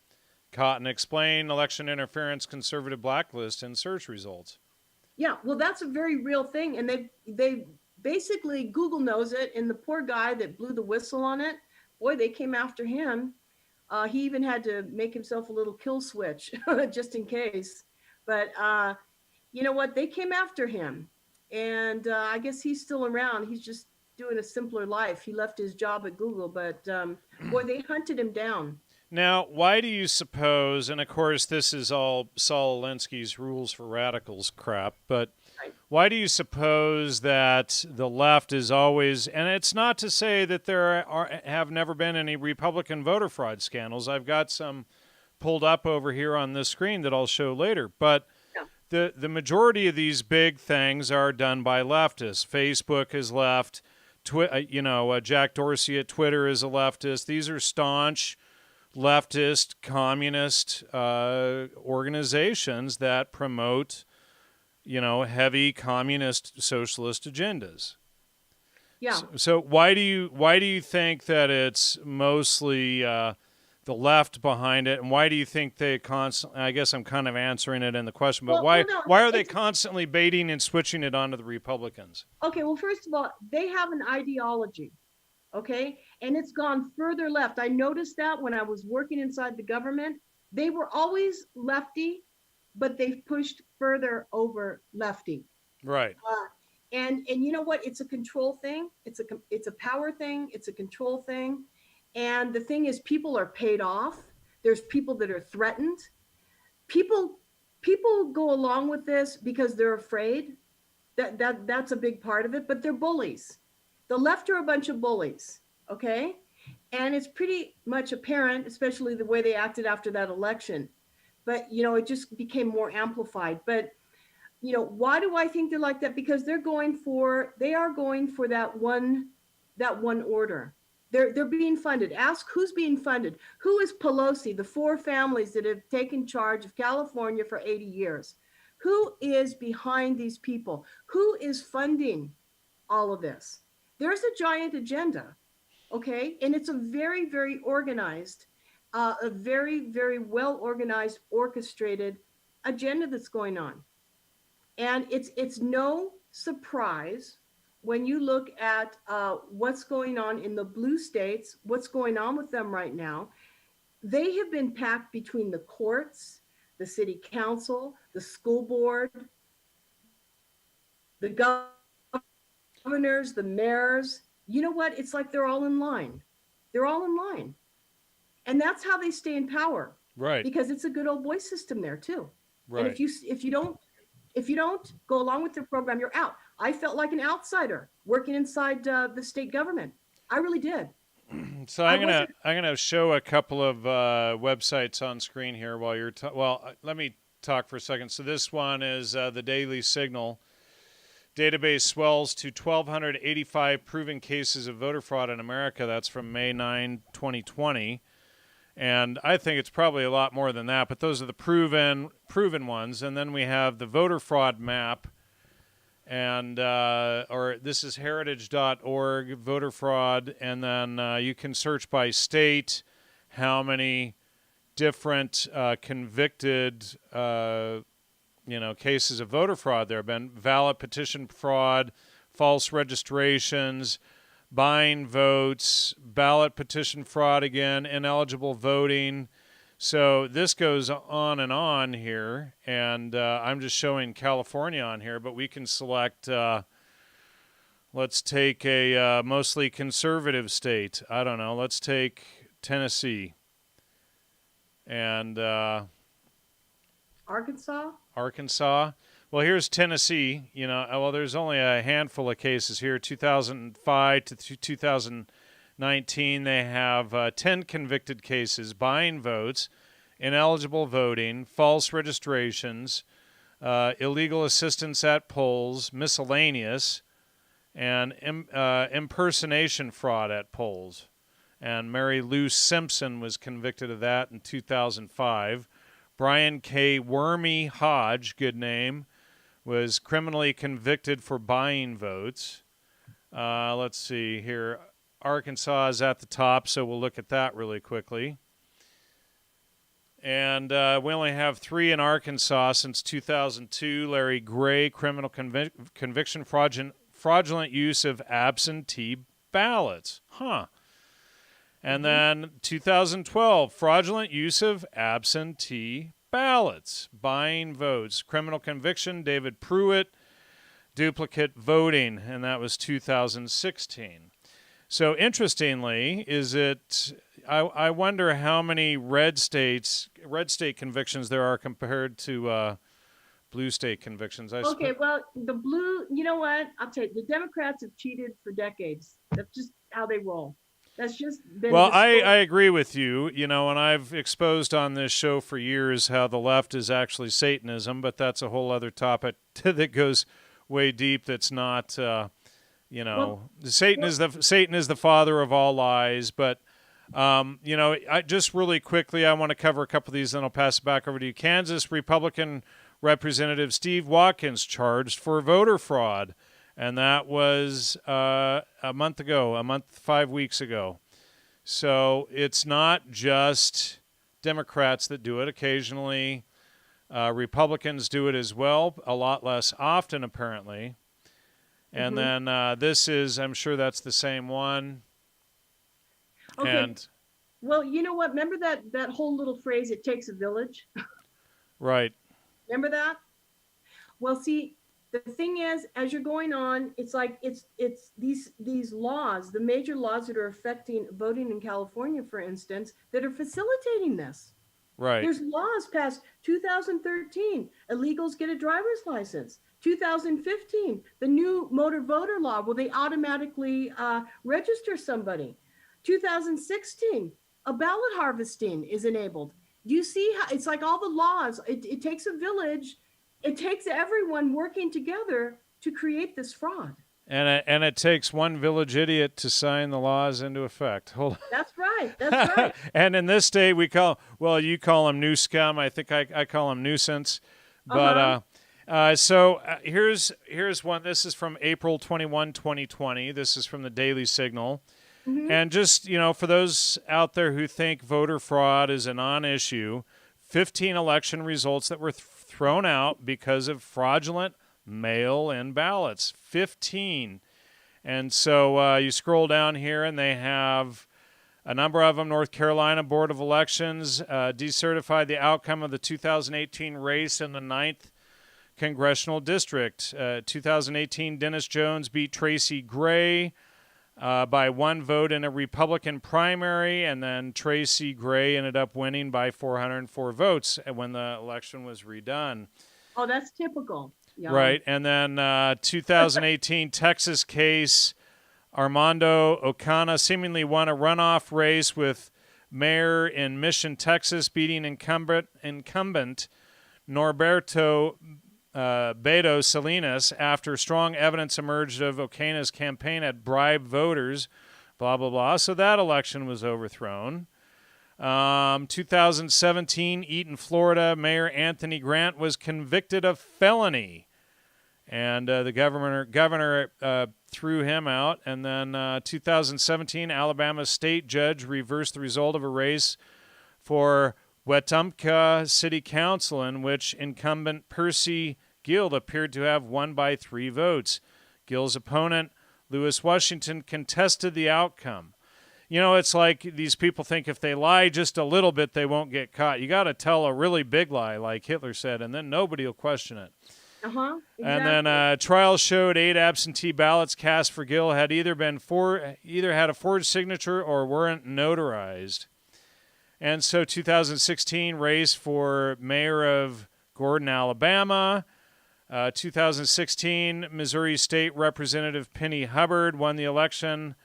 Cotton explained election interference conservative blacklist in search results. Yeah, well, that's a very real thing, and they basically, Google knows it, and the poor guy that blew the whistle on it, boy, they came after him. He even had to make himself a little kill switch just in case. But you know what? They came after him, and I guess he's still around. He's just doing a simpler life. He left his job at Google, but boy, they hunted him down. Now, why do you suppose, and of course this is all Saul Alinsky's rules for radicals crap, but Right. why do you suppose that the left is always, and it's not to say that have never been any Republican voter fraud scandals. I've got some pulled up over here on this screen that I'll show later, but Yeah. the majority of these big things are done by leftists. Facebook is left, Jack Dorsey at Twitter is a leftist. These are staunch leftist, communist organizations that promote, heavy communist socialist agendas. Yeah. So why do you think that it's mostly the left behind it, and why do you think they constantly? I guess I'm kind of answering it in the question, but Well, no, why are they constantly baiting and switching it onto the Republicans? okay. Well, first of all, they have an ideology. Okay, and it's gone further left. I noticed that when I was working inside the government, they were always lefty, but they've pushed further over lefty. Right. And you know what, it's a control thing, it's a power thing, it's a control thing. And the thing is, people are paid off. There's people that are threatened. People people go along with this because they're afraid. That's a big part of it, but they're bullies. The left are a bunch of bullies. Okay, and it's pretty much apparent, especially the way they acted after that election. But you know, it just became more amplified. But you know, why do I think they're like that? Because they are going for that one order. They're being funded. Ask who's being funded. Who is Pelosi, the four families that have taken charge of California for 80 years? Who is behind these people? Who is funding all of this? There's a giant agenda, okay? And it's a very, very organized, a very, very well organized, orchestrated agenda that's going on. And it's no surprise when you look at what's going on in the blue states, what's going on with them right now. They have been packed between the courts, the city council, the school board, the governors, the mayors. You know what? It's like they're all in line. They're all in line. And that's how they stay in power. Right. Because it's a good old boy system there too. Right. And if you don't go along with their program, you're out. I felt like an outsider working inside the state government. I really did. So I'm gonna show a couple of websites on screen here while you're let me talk for a second. So this one is the Daily Signal. Database swells to 1,285 proven cases of voter fraud in America. That's from May 9, 2020. And I think it's probably a lot more than that, but those are the proven ones. And then we have the voter fraud map, and or this is heritage.org, voter fraud, and then you can search by state how many different convicted cases of voter fraud there have been. Valid petition fraud, false registrations, buying votes, ballot petition fraud again, ineligible voting. So this goes on and on here, and I'm just showing California on here, but we can select, let's take a mostly conservative state. I don't know, let's take Tennessee. And Arkansas. Well, here's Tennessee. There's only a handful of cases here. 2005 to 2019, they have 10 convicted cases: buying votes, ineligible voting, false registrations, illegal assistance at polls, miscellaneous, and impersonation fraud at polls. And Mary Lou Simpson was convicted of that in 2005. Brian K. Wormy Hodge, good name, was criminally convicted for buying votes. Let's see here. Arkansas is at the top, so we'll look at that really quickly. And we only have 3 in Arkansas since 2002. Larry Gray, criminal conviction, fraudulent use of absentee ballots. And then 2012, fraudulent use of absentee ballots, buying votes, criminal conviction, David Pruitt, duplicate voting, and that was 2016. So interestingly, I wonder how many red state convictions there are compared to blue state convictions. Well, the blue, you know what? I'll tell you, the Democrats have cheated for decades. That's just how they roll. That's just been. Well, I agree with you, and I've exposed on this show for years how the left is actually Satanism, but that's a whole other topic that goes way deep. That's not, Satan is the father of all lies. But, I just really quickly, I want to cover a couple of these, then I'll pass it back over to you. Kansas Republican Representative Steve Watkins charged for voter fraud. And that was a month, 5 weeks ago. So it's not just Democrats that do it. Occasionally, Republicans do it as well, a lot less often, apparently. And then this is, I'm sure that's the same one. Okay. Well, you know what? Remember that whole little phrase, it takes a village? Right. Remember that? Well, see, the thing is, as you're going on, it's like it's these laws, the major laws that are affecting voting in California, for instance, that are facilitating this. Right. There's laws passed 2013, illegals get a driver's license. 2015, the new motor voter law, where they automatically register somebody. 2016, a ballot harvesting is enabled. Do you see how it's like all the laws? It takes a village. It takes everyone working together to create this fraud. And it takes one village idiot to sign the laws into effect. That's right. That's right. And in this state, you call them new scum. I think I call them nuisance. But here's one. This is from April 21, 2020. This is from the Daily Signal. Mm-hmm. And just, for those out there who think voter fraud is a non-issue, 15 election results that were thrown out because of fraudulent mail-in ballots. 15. And so you scroll down here, and they have a number of them. North Carolina Board of Elections decertified the outcome of the 2018 race in the 9th Congressional District. 2018, Dennis Jones beat Tracy Gray by 1 vote in a Republican primary, and then Tracy Gray ended up winning by 404 votes when the election was redone. Oh, that's typical. Yeah. Right. And then 2018 Texas case, Armando Ocana seemingly won a runoff race with mayor in Mission, Texas, beating incumbent Norberto Beto Salinas after strong evidence emerged of Ocana's campaign had bribed voters, blah, blah, blah. So that election was overthrown. 2017, Eaton, Florida, Mayor Anthony Grant was convicted of felony, and the governor threw him out. And then 2017, Alabama state judge reversed the result of a race for Wetumpka City Council, in which incumbent Percy Gill appeared to have won by 3 votes. Gill's opponent, Lewis Washington, contested the outcome. You know, it's like these people think if they lie just a little bit, they won't get caught. You got to tell a really big lie, like Hitler said, and then nobody will question it. Exactly. And then trials showed 8 absentee ballots cast for Gill had either had a forged signature or weren't notarized. And so 2016 race for mayor of Gordon, Alabama. 2016, Missouri State Representative Penny Hubbard won the election.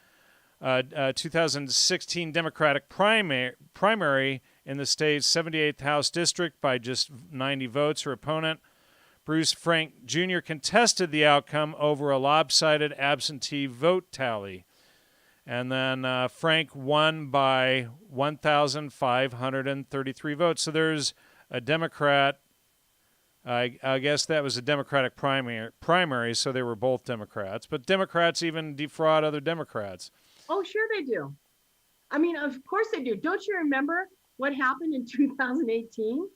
2016 Democratic primary in the state's 78th House District by just 90 votes. Her opponent, Bruce Frank Jr., contested the outcome over a lopsided absentee vote tally. And then Frank won by 1,533 votes. So there's a Democrat. I guess that was a Democratic primary, so they were both Democrats. But Democrats even defraud other Democrats. Oh, sure they do. I mean, of course they do. Don't you remember what happened in 2018?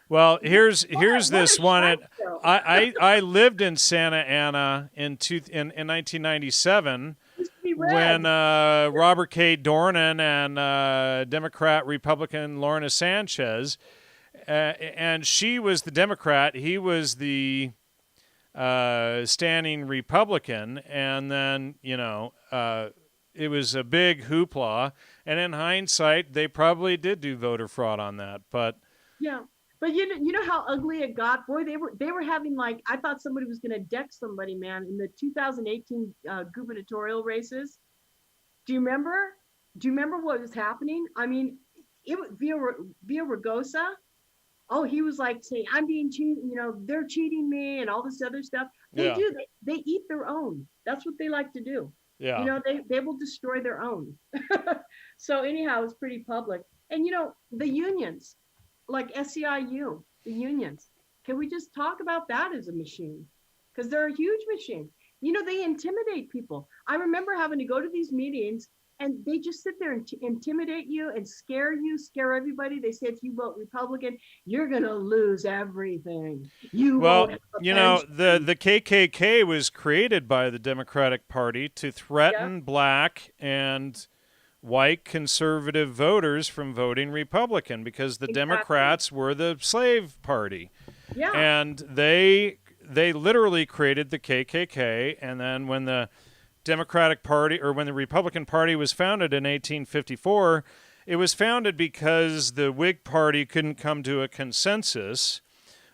Well, here's this one. I lived in Santa Ana in 1997 when Robert K. Dornan and Democrat Republican Lorna Sanchez, and she was the Democrat, he was the standing Republican, and then it was a big hoopla, and in hindsight, they probably did do voter fraud on that. But yeah, but you know how ugly it got. Boy, they were having, like, I thought somebody was going to deck somebody, man, in the 2018 gubernatorial races. Do you remember what was happening? I mean, it was Villaraigosa. Oh, he was like saying, "I'm being cheated. They're cheating me," and all this other stuff. They do. They eat their own. That's what they like to do. Yeah. They will destroy their own. So anyhow, it's pretty public. And the unions, like SEIU, the unions. Can we just talk about that as a machine? Because they're a huge machine. They intimidate people. I remember having to go to these meetings, and they just sit there and intimidate you and scare everybody. They say, if you vote Republican, you're going to lose everything. The KKK was created by the Democratic Party to threaten black and white conservative voters from voting Republican, because the Democrats were the slave party. Yeah. And they literally created the KKK, and then when the Democratic Party, or when the Republican Party was founded in 1854, it was founded because the Whig Party couldn't come to a consensus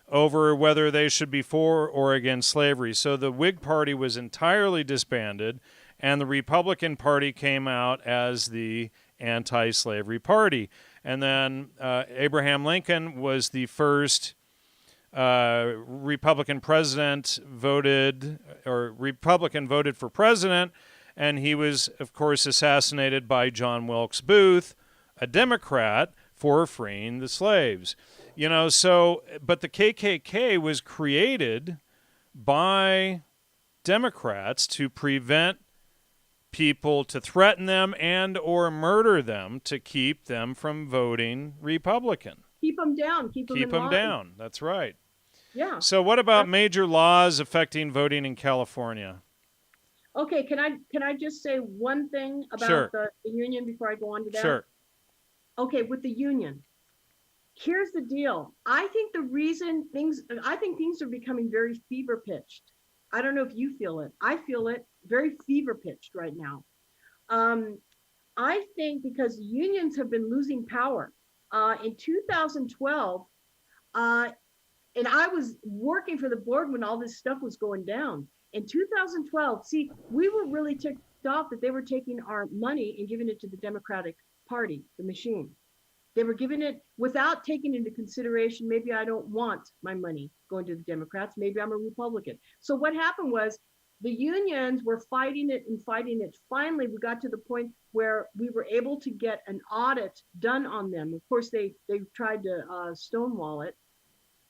over whether they should be for or against slavery. So the Whig Party was entirely disbanded, and the Republican Party came out as the anti-slavery party. And then Abraham Lincoln was the first Republican voted for president, and he was, of course, assassinated by John Wilkes Booth, a Democrat, for freeing the slaves. But the KKK was created by Democrats to prevent people, to threaten them and or murder them, to keep them from voting Republican. Keep them down. Keep them down. That's right. Yeah. So what about major laws affecting voting in California? Okay, can I just say one thing about the union before I go on to that? Sure. Okay, with the union. Here's the deal. I think things are becoming very fever pitched. I don't know if you feel it. I feel it very fever pitched right now. I think because unions have been losing power. In 2012, And I was working for the board when all this stuff was going down. In 2012, see, we were really ticked off that they were taking our money and giving it to the Democratic Party, the machine. They were giving it without taking into consideration, maybe I don't want my money going to the Democrats, maybe I'm a Republican. So what happened was the unions were fighting it and fighting it. Finally, we got to the point where we were able to get an audit done on them. Of course, they tried to stonewall it.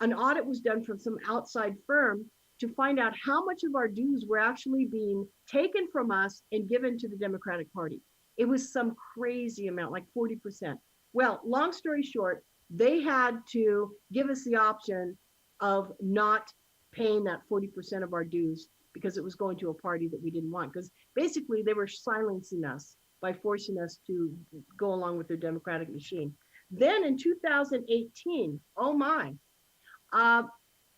An audit was done from some outside firm to find out how much of our dues were actually being taken from us and given to the Democratic Party. It was some crazy amount, like 40%. Well, long story short, they had to give us the option of not paying that 40% of our dues because it was going to a party that we didn't want. Because basically they were silencing us by forcing us to go along with their Democratic machine. Then in 2018, oh my,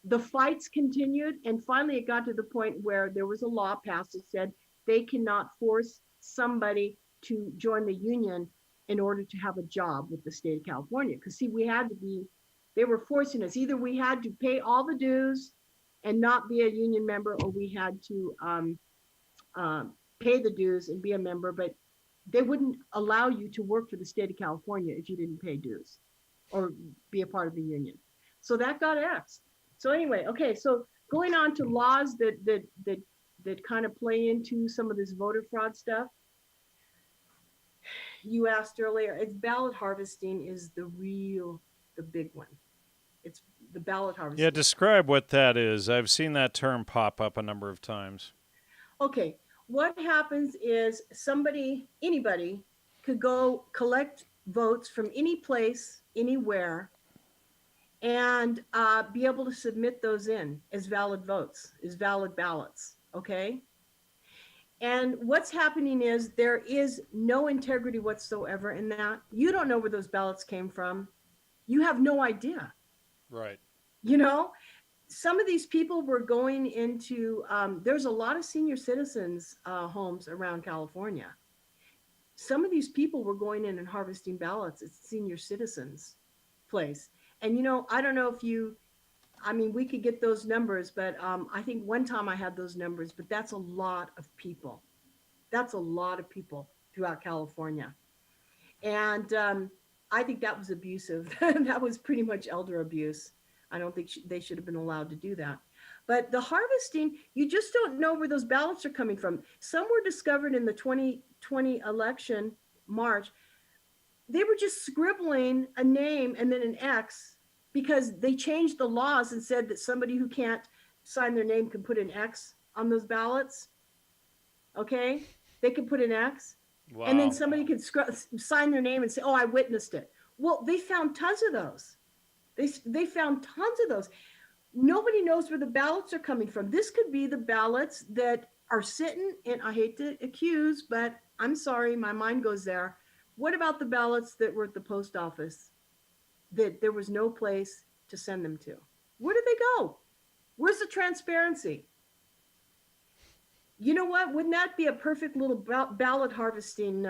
the fights continued, and finally it got to the point where there was a law passed that said they cannot force somebody to join the union in order to have a job with the state of California. Because see, they were forcing us. Either we had to pay all the dues and not be a union member, or we had to pay the dues and be a member, but they wouldn't allow you to work for the state of California if you didn't pay dues or be a part of the union. So that got axed. So anyway, okay, so going on to laws that kind of play into some of this voter fraud stuff. You asked earlier, it's ballot harvesting is the big one. It's the ballot harvesting. Yeah, describe what that is. I've seen that term pop up a number of times. Okay, what happens is anybody could go collect votes from any place, anywhere, and be able to submit those in as valid votes, as valid ballots, okay? And what's happening is there is no integrity whatsoever in that. You don't know where those ballots came from. You have no idea. Right. You know, some of these people were going into, there's a lot of senior citizens homes around California. Some of these people were going in and harvesting ballots at senior citizens' place. And, you know, I don't know if we could get those numbers, but I think one time I had those numbers, but that's a lot of people. That's a lot of people throughout California. And I think that was abusive. That was pretty much elder abuse. I don't think they should have been allowed to do that. But the harvesting, you just don't know where those ballots are coming from. Some were discovered in the 2020 election, March. They were just scribbling a name and then an X because they changed the laws and said that somebody who can't sign their name can put an X on those ballots. Okay? They could put an X. Wow. And then somebody could sign their name and say, oh, I witnessed it. Well, they found tons of those. They found tons of those. Nobody knows where the ballots are coming from. This could be the ballots that are sitting, and I hate to accuse, but I'm sorry, my mind goes there. What about the ballots that were at the post office that there was no place to send them to? Where did they go? Where's the transparency? You know what? Wouldn't that be a perfect little ballot harvesting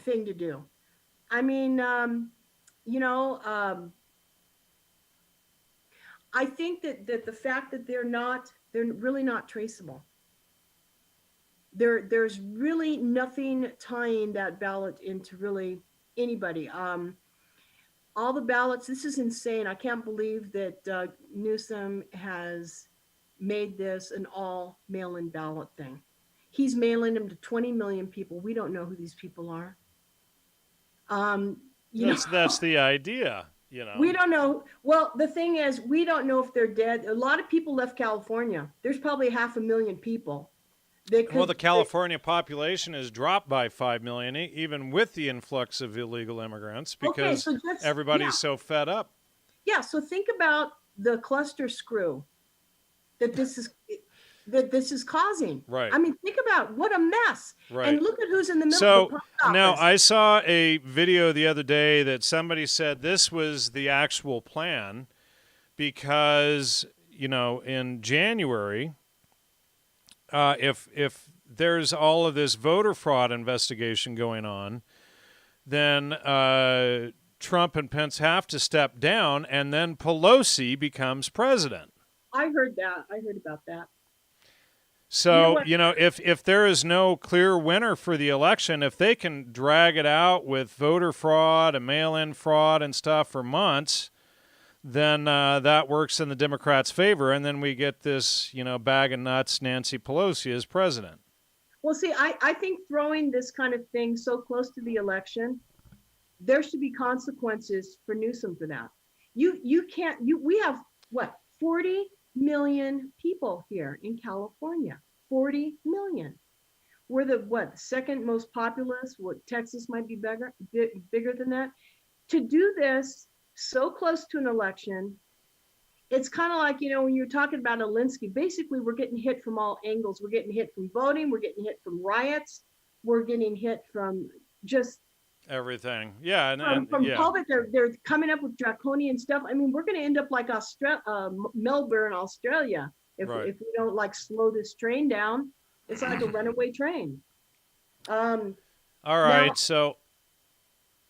thing to do? I mean, I think that the fact that they're really not traceable. There's really nothing tying that ballot into really anybody. All the ballots, this is insane. I can't believe that Newsom has made this an all mail-in ballot thing. He's mailing them to 20 million people. We don't know who these people are. That's the idea. You know, we don't know. Well, the thing is, we don't know if they're dead. A lot of people left California. There's probably 500,000 people. Well, the California population has dropped by 5 million, even with the influx of illegal immigrants, because everybody's so fed up. Yeah. So think about the cluster screw that this is causing. Right. I mean, think about what a mess. Right. And look at who's in the middle of the post office. Now, I saw a video the other day that somebody said this was the actual plan because, in January, if there's all of this voter fraud investigation going on, then Trump and Pence have to step down, and then Pelosi becomes president. I heard that. I heard about that. So, if there is no clear winner for the election, if they can drag it out with voter fraud and mail-in fraud and stuff for months, then that works in the Democrats' favor, and then we get this, bag of nuts Nancy Pelosi as president. Well, see, I think throwing this kind of thing so close to the election, there should be consequences for Newsom for that. We have what, 40 million people here in California. 40 million. We're the second most populous. Texas might be bigger than that. To do this so close to an election, it's kind of like, when you're talking about Alinsky, basically we're getting hit from all angles. We're getting hit from voting, we're getting hit from riots, we're getting hit from just everything. Yeah. From COVID, they're coming up with draconian stuff. I mean, we're going to end up like Melbourne, Australia, if we don't slow this train down. It's like a runaway train. All right. Now, so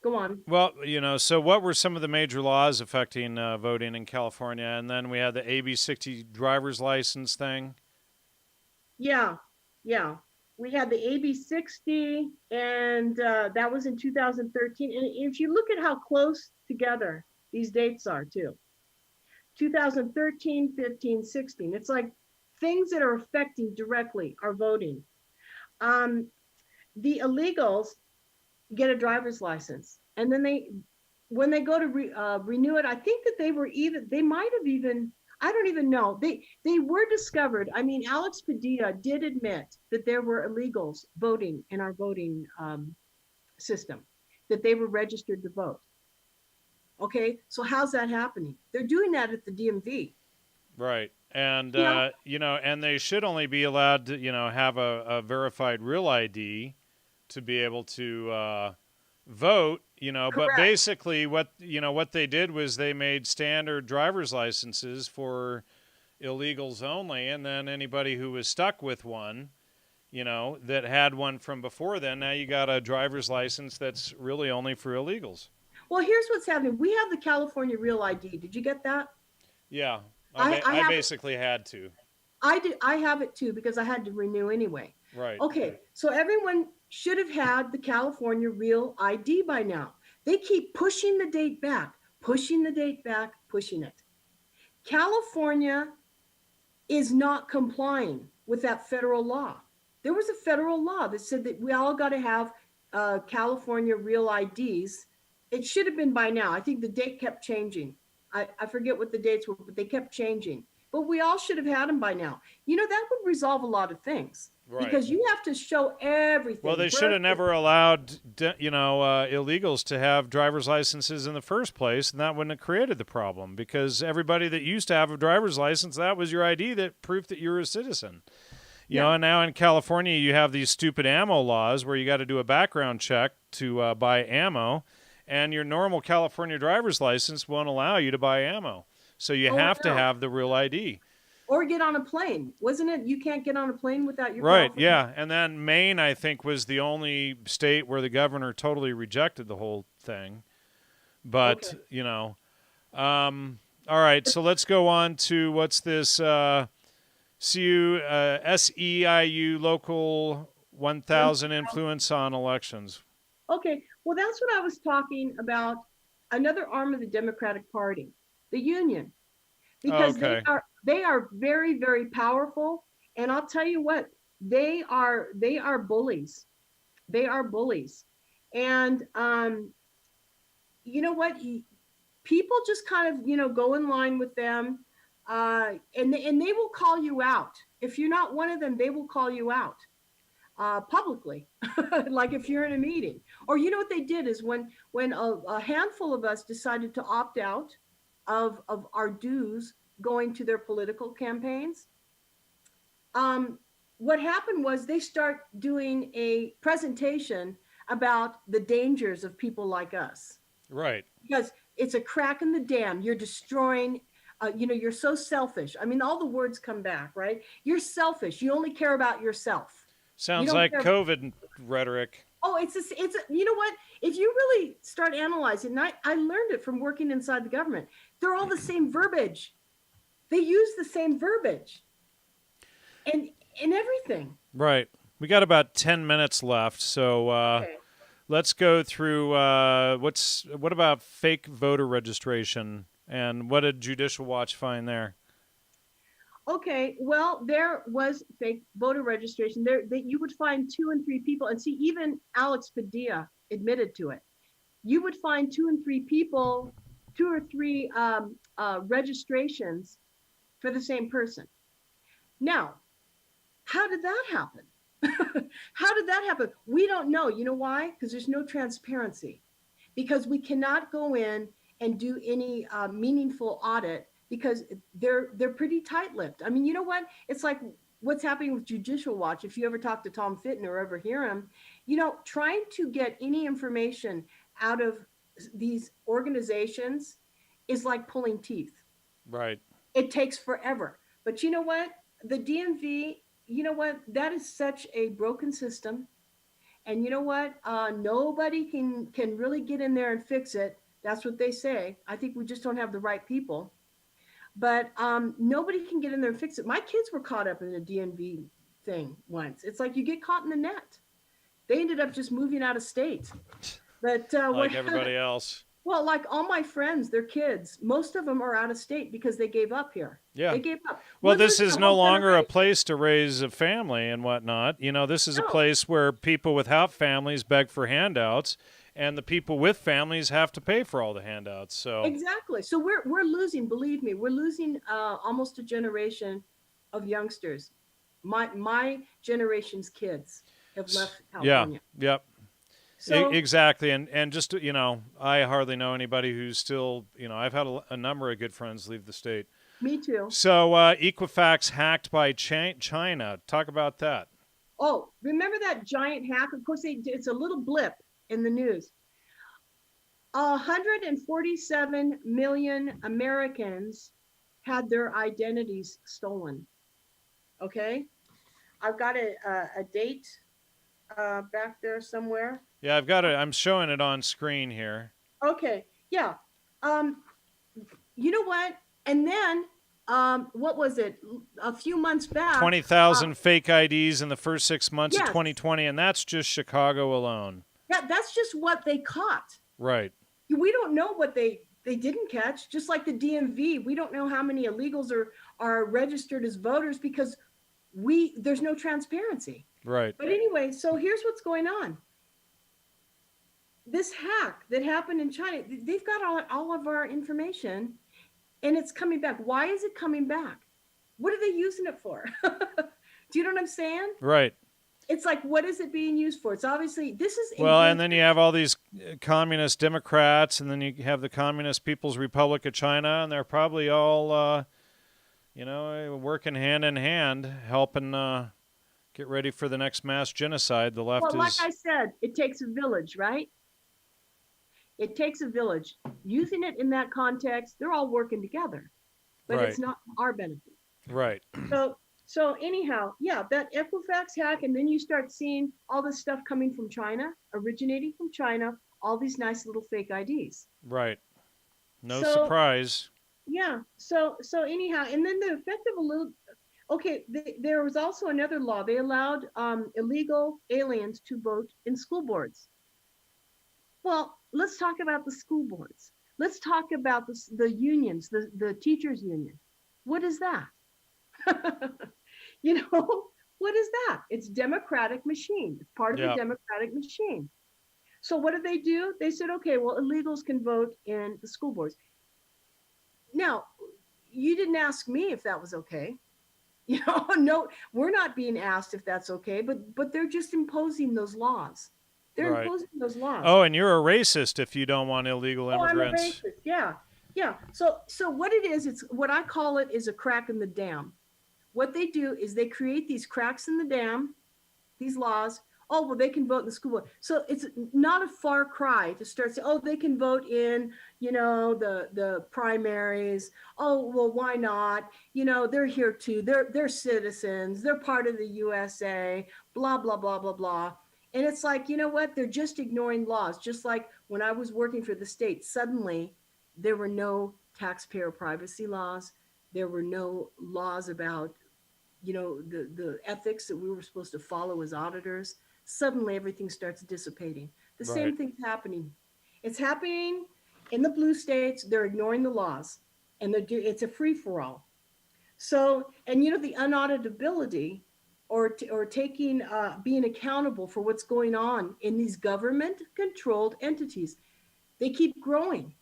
go on. Well, so what were some of the major laws affecting voting in California? And then we had the AB 60 driver's license thing. Yeah. We had the AB 60, and that was in 2013. And if you look at how close together these dates are, too, 2013, 15, 16, it's like things that are affecting directly our voting. The illegals get a driver's license, and then when they go to renew it, I think that they might have even, I don't even know. They were discovered. I mean, Alex Padilla did admit that there were illegals voting in our voting system, that they were registered to vote. Okay, so how's that happening? They're doing that at the DMV. Right. And, and they should only be allowed to, have a verified real ID to be able to vote, Correct. But basically what they did was they made standard driver's licenses for illegals only, and then anybody who was stuck with one, that had one from before then, now you got a driver's license that's really only for illegals. Well, here's what's happening. We have the California Real ID. Did you get that? Yeah, I basically had to. I have it too, because I had to renew anyway. Right. Okay, so everyone should have had the California Real ID by now. They keep pushing the date back, pushing it. California is not complying with that federal law. There was a federal law that said that we all got to have California Real IDs. It should have been by now. I think the date kept changing. I forget what the dates were, but they kept changing. But we all should have had them by now. That would resolve a lot of things. Right. Because you have to show everything. Well, they should have never allowed, illegals to have driver's licenses in the first place, and that wouldn't have created the problem, because everybody that used to have a driver's license, that was your ID that proved that you were a citizen. You know, and now in California, you have these stupid ammo laws where you got to do a background check to buy ammo, and your normal California driver's license won't allow you to buy ammo. So you have to have the real ID. Or get on a plane. Wasn't it? You can't get on a plane without your Right, yeah. And then Maine, I think, was the only state where the governor totally rejected the whole thing. But, all right, so let's go on to what's this SEIU Local 1000 influence on elections. Okay, well, that's what I was talking about. Another arm of the Democratic Party, the union. Because they are very, very powerful, and I'll tell you what, they are bullies. They are bullies, and you know what? People just kind of go in line with them, and they will call you out if you're not one of them. They will call you out publicly, like if you're in a meeting. Or what they did is when a handful of us decided to opt out of our dues going to their political campaigns, what happened was they start doing a presentation about the dangers of people like us. Right. Because it's a crack in the dam. You're destroying, you're so selfish. I mean, all the words come back, right? You're selfish. You only care about yourself. You Sounds don't like care. COVID rhetoric. Oh, you know what? If you really start analyzing, and I learned it from working inside the government, they're all the same verbiage. They use the same verbiage and everything. Right. We got about 10 minutes left, so Okay. let's go through what about fake voter registration and what did Judicial Watch find there? Okay, well, there was fake voter registration. There that you would find 2 and 3 people, and see, even Alex Padilla admitted to it. You would find 2 and 3 people, 2 or 3 registrations for the same person. Now, how did that happen? How did that happen? We don't know. You know why? Because there's no transparency. Because we cannot go in and do any meaningful audit because they're pretty tight-lipped. I mean, you know what? It's like what's happening with Judicial Watch. If you ever talk to Tom Fitton or ever hear him, trying to get any information out of these organizations is like pulling teeth. Right. It takes forever. But you know what? The DMV, you know what? That is such a broken system. And you know what? Nobody can really get in there and fix it. That's what they say. I think we just don't have the right people. But nobody can get in there and fix it. My kids were caught up in a DMV thing once. It's like you get caught in the net. They ended up just moving out of state. But Like everybody else. well, like all my friends, their kids, most of them are out of state because they gave up here. Yeah. They gave up. Well, We're this losing is a no whole longer a generation. place to raise a family and whatnot. This is a No. place where people without families beg for handouts, and the people with families have to pay for all the handouts. So Exactly. So we're losing. Believe me, we're losing almost a generation of youngsters. My generation's kids have left yeah, California. yep. So Exactly, and just I hardly know anybody who's still I've had a number of good friends leave the state. me too. So Equifax hacked by China. Talk about that. Oh, remember that giant hack? Of course, it's a little blip in the news. 147 million Americans had their identities stolen. Okay, I've got a date back there somewhere. Yeah, I've got it. I'm showing it on screen here. Okay, yeah. You know what? And then, what was it? A few months back, 20,000 fake IDs in the first 6 months of yes. 2020, and that's just Chicago alone. That's just what they caught. Right. We don't know what they didn't catch. Just like the DMV, we don't know how many illegals are registered as voters because there's no transparency. Right. But anyway, so here's what's going on. This hack that happened in China, they've got all of our information and it's coming back. Why is it coming back? What are they using it for? Do you know what I'm saying? Right. It's like, what is it being used for? It's obviously, this is. Well, and then you have all these communist Democrats, and then you have the Communist People's Republic of China, and they're probably all, working hand in hand, helping get ready for the next mass genocide. The left Well, like is. I said, it takes a village, right? It takes a village. Using it in that context, they're all working together, but Right. it's not our benefit. Right. So anyhow, yeah, that Equifax hack, and then you start seeing all this stuff coming from China, originating from China, all these nice little fake IDs. Right. No So- surprise. Yeah. So anyhow, and then the effect of a little. Okay, there was also another law. They allowed illegal aliens to vote in school boards. Well, let's talk about the school boards. Let's talk about the unions, the teachers union. What is that? What is that? It's democratic machine. It's part of Yeah. the democratic machine. So what did they do? They said, okay, well, illegals can vote in the school boards. Now, you didn't ask me if that was okay. No, we're not being asked if that's okay, but they're just imposing those laws. They're Right. imposing those laws. Oh, and you're a racist if you don't want illegal immigrants. I'm a racist. Yeah. So what it is, it's what I call it is a crack in the dam. What they do is they create these cracks in the dam, these laws, Oh, well, they can vote in the school board. So it's not a far cry to start saying, oh, they can vote in, the primaries. Oh, well, why not? They're here too. They're citizens. They're part of the USA, blah, blah, blah, blah, blah. And it's like, you know what? They're just ignoring laws. Just like when I was working for the state, suddenly there were no taxpayer privacy laws. There were no laws about, the ethics that we were supposed to follow as auditors. Suddenly everything starts dissipating. The Right. same thing's happening. It's happening in the blue states. They're ignoring the laws, and it's a free for all. So, and the unauditability, or taking being accountable for what's going on in these government controlled entities, they keep growing.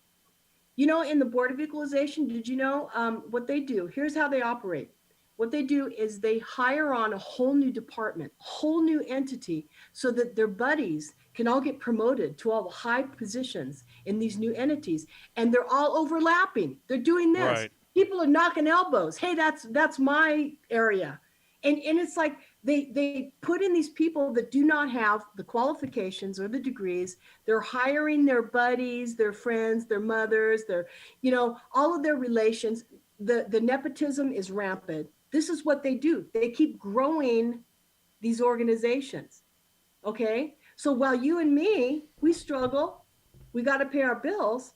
In the Board of Equalization, did you know what they do? Here's how they operate. What they do is they hire on a whole new department, whole new entity, so that their buddies can all get promoted to all the high positions in these new entities. And they're all overlapping. They're doing this. Right. People are knocking elbows. Hey, that's my area. And it's like they put in these people that do not have the qualifications or the degrees. They're hiring their buddies, their friends, their mothers, all of their relations. The nepotism is rampant. This is what they do. They keep growing these organizations. Okay. So while you and me, we struggle, we got to pay our bills.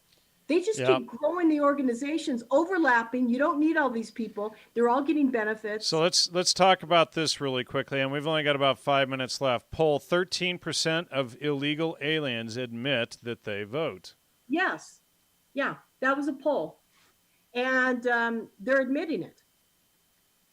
They just Yeah. keep growing the organizations, overlapping. You don't need all these people. They're all getting benefits. So let's talk about this really quickly, and we've only got about 5 minutes left. Poll: 13% of illegal aliens admit that they vote. Yes. Yeah, that was a poll. And they're admitting it.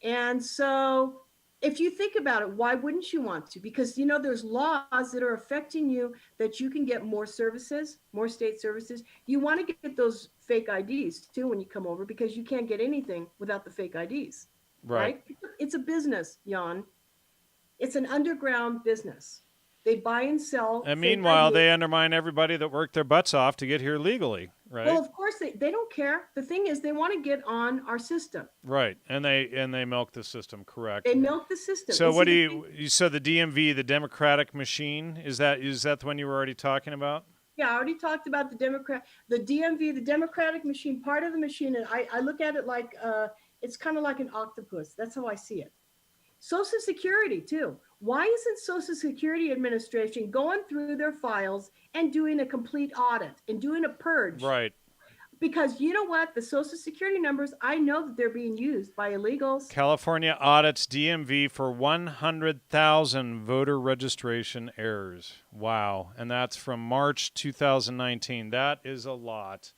And so if you think about it, why wouldn't you want to? Because, there's laws that are affecting you that you can get more services, more state services. You want to get those fake IDs too when you come over, because you can't get anything without the fake IDs. Right? It's a business, Jan. It's an underground business. They buy and sell. And meanwhile, they undermine everybody that worked their butts off to get here legally, right? Well, of course, they don't care. The thing is, they want to get on our system. Right. And they milk the system, correct. They milk the system. So what do you said the DMV, the Democratic Machine, is that the one you were already talking about? Yeah, I already talked about the DMV, the Democratic Machine, part of the machine. And I look at it like it's kind of like an octopus. That's how I see it. Social Security, too. Why isn't Social Security Administration going through their files and doing a complete audit and doing a purge? Right. Because you know what? The Social Security numbers, I know that they're being used by illegals. California audits DMV for 100,000 voter registration errors. Wow. And that's from March 2019. That is a lot.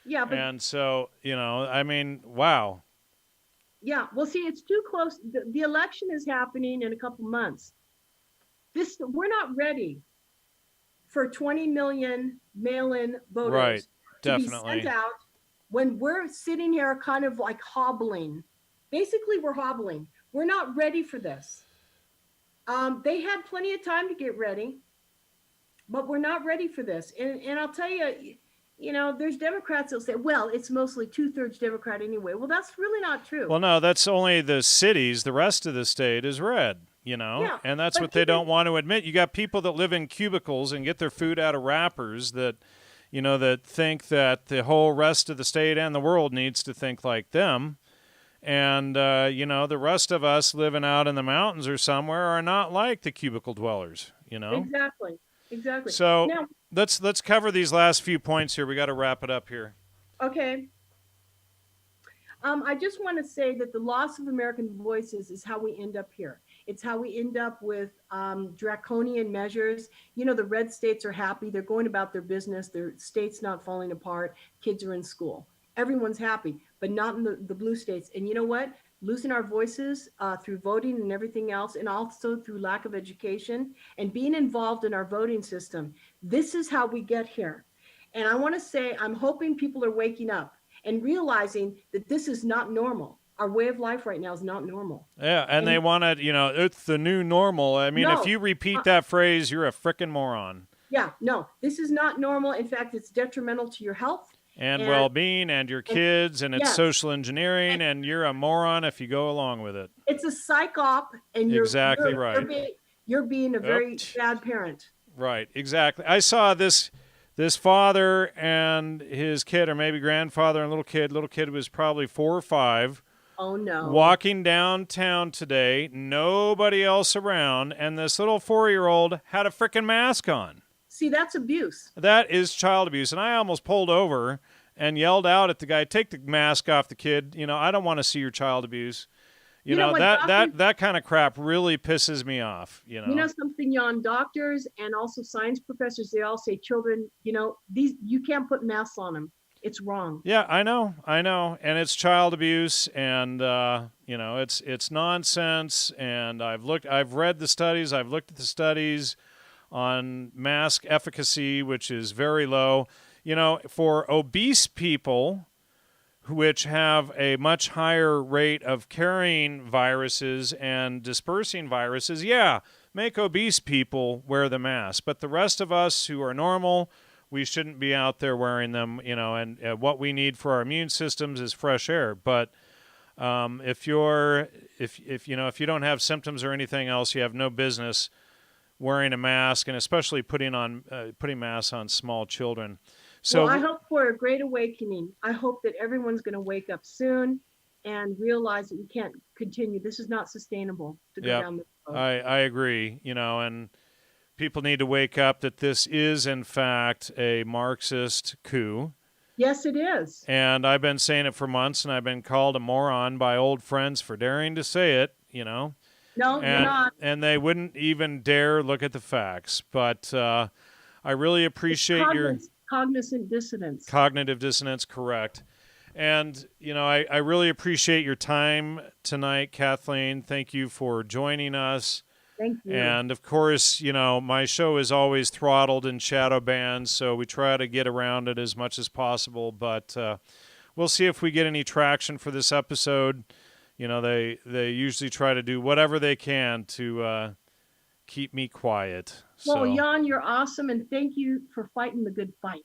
Yeah. And so, wow. Yeah, well, see, it's too close. The election is happening in a couple months. We're not ready for 20 million mail-in voters right, to definitely. be sent out when we're sitting here kind of like hobbling. Basically, we're hobbling. We're not ready for this. They had plenty of time to get ready, but we're not ready for this. And I'll tell you, there's Democrats that'll say, well, it's mostly 2/3 Democrat anyway. Well, that's really not true. Well, no, that's only the cities. The rest of the state is red, Yeah, and that's what they don't want to admit. You got people that live in cubicles and get their food out of wrappers that, that think that the whole rest of the state and the world needs to think like them. And, the rest of us living out in the mountains or somewhere are not like the cubicle dwellers, Exactly. So now, let's cover these last few points here. We got to wrap it up here. Okay. I just want to say that the loss of American voices is how we end up here. It's how we end up with draconian measures. The red states are happy. They're going about their business. Their state's not falling apart. Kids are in school. Everyone's happy, but not in the blue states. And you know what? Losing our voices through voting and everything else, and also through lack of education and being involved in our voting system. This is how we get here. And I want to say, I'm hoping people are waking up and realizing that this is not normal. Our way of life right now is not normal. Yeah, and they want to, it's the new normal. I mean, if you repeat that phrase, you're a frickin' moron. Yeah, no, this is not normal. In fact, it's detrimental to your health. And well-being and your kids, and it's social engineering, and you're a moron if you go along with it. It's a psych op, and exactly you're right. you're being a Yep. very bad parent. Right, exactly. I saw this father and his kid, or maybe grandfather and little kid. Little kid was probably 4 or 5, Oh no. walking downtown today, nobody else around, and this little 4-year-old had a freaking mask on. See, that's abuse. That is child abuse, and I almost pulled over and yelled out at the guy, "Take the mask off the kid. You know, I don't want to see your child abuse." You You know know, what, that doctors, that kind of crap really pisses me off, you you know. know something, Jan, doctors and also science professors, they all say children, these, you can't put masks on them. It's wrong. Yeah, I know, and it's child abuse, and you know, it's nonsense. And I've read the studies, I've looked at the studies on mask efficacy, which is very low. You know, for obese people, which have a much higher rate of carrying viruses and dispersing viruses, yeah, make obese people wear the mask. But the rest of us who are normal, we shouldn't be out there wearing them, you know, and what we need for our immune systems is fresh air. But if you know, if you don't have symptoms or anything else, you have no business wearing a mask, and especially putting masks on small children. Well, I So hope for a great awakening. I hope that everyone's going to wake up soon and realize that we can't continue. This is not sustainable to go yeah, down this road. I agree, you know, and people need to wake up that this is in fact a Marxist coup. Yes, it is. And I've been saying it for months, and I've been called a moron by old friends for daring to say it, you know. No, you're not. And they wouldn't even dare look at the facts. But I really appreciate your Cognizant dissonance. cognitive dissonance, correct. And, you know, I really appreciate your time tonight, Kathleen. Thank you for joining us. Thank you. And, of course, you know, my show is always throttled and shadow banned, so we try to get around it as much as possible. But we'll see if we get any traction for this episode. You know, they usually try to do whatever they can to keep me quiet. Well, So, Jan, you're awesome, and thank you for fighting the good fight.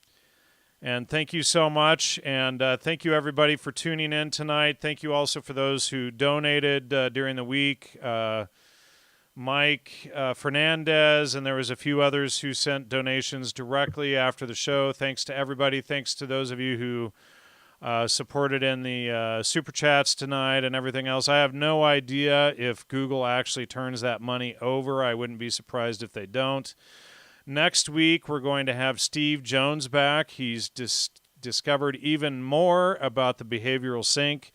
and thank you so much. And thank you, everybody, for tuning in tonight. Thank you also for those who donated during the week. Mike Fernandez, and there was a few others who sent donations directly after the show. Thanks to everybody. Thanks to those of you who supported in the super chats tonight and everything else. I have no idea if Google actually turns that money over. I wouldn't be surprised if they don't. Next week, we're going to have Steve Jones back. He's discovered even more about the behavioral sink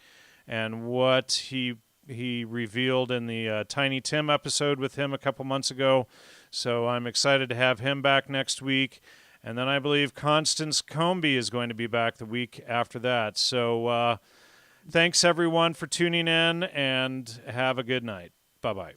and what he revealed in the Tiny Tim episode with him a couple months ago. So I'm excited to have him back next week. And then I believe Constance Comby is going to be back the week after that. So thanks, everyone, for tuning in, and have a good night. Bye-bye.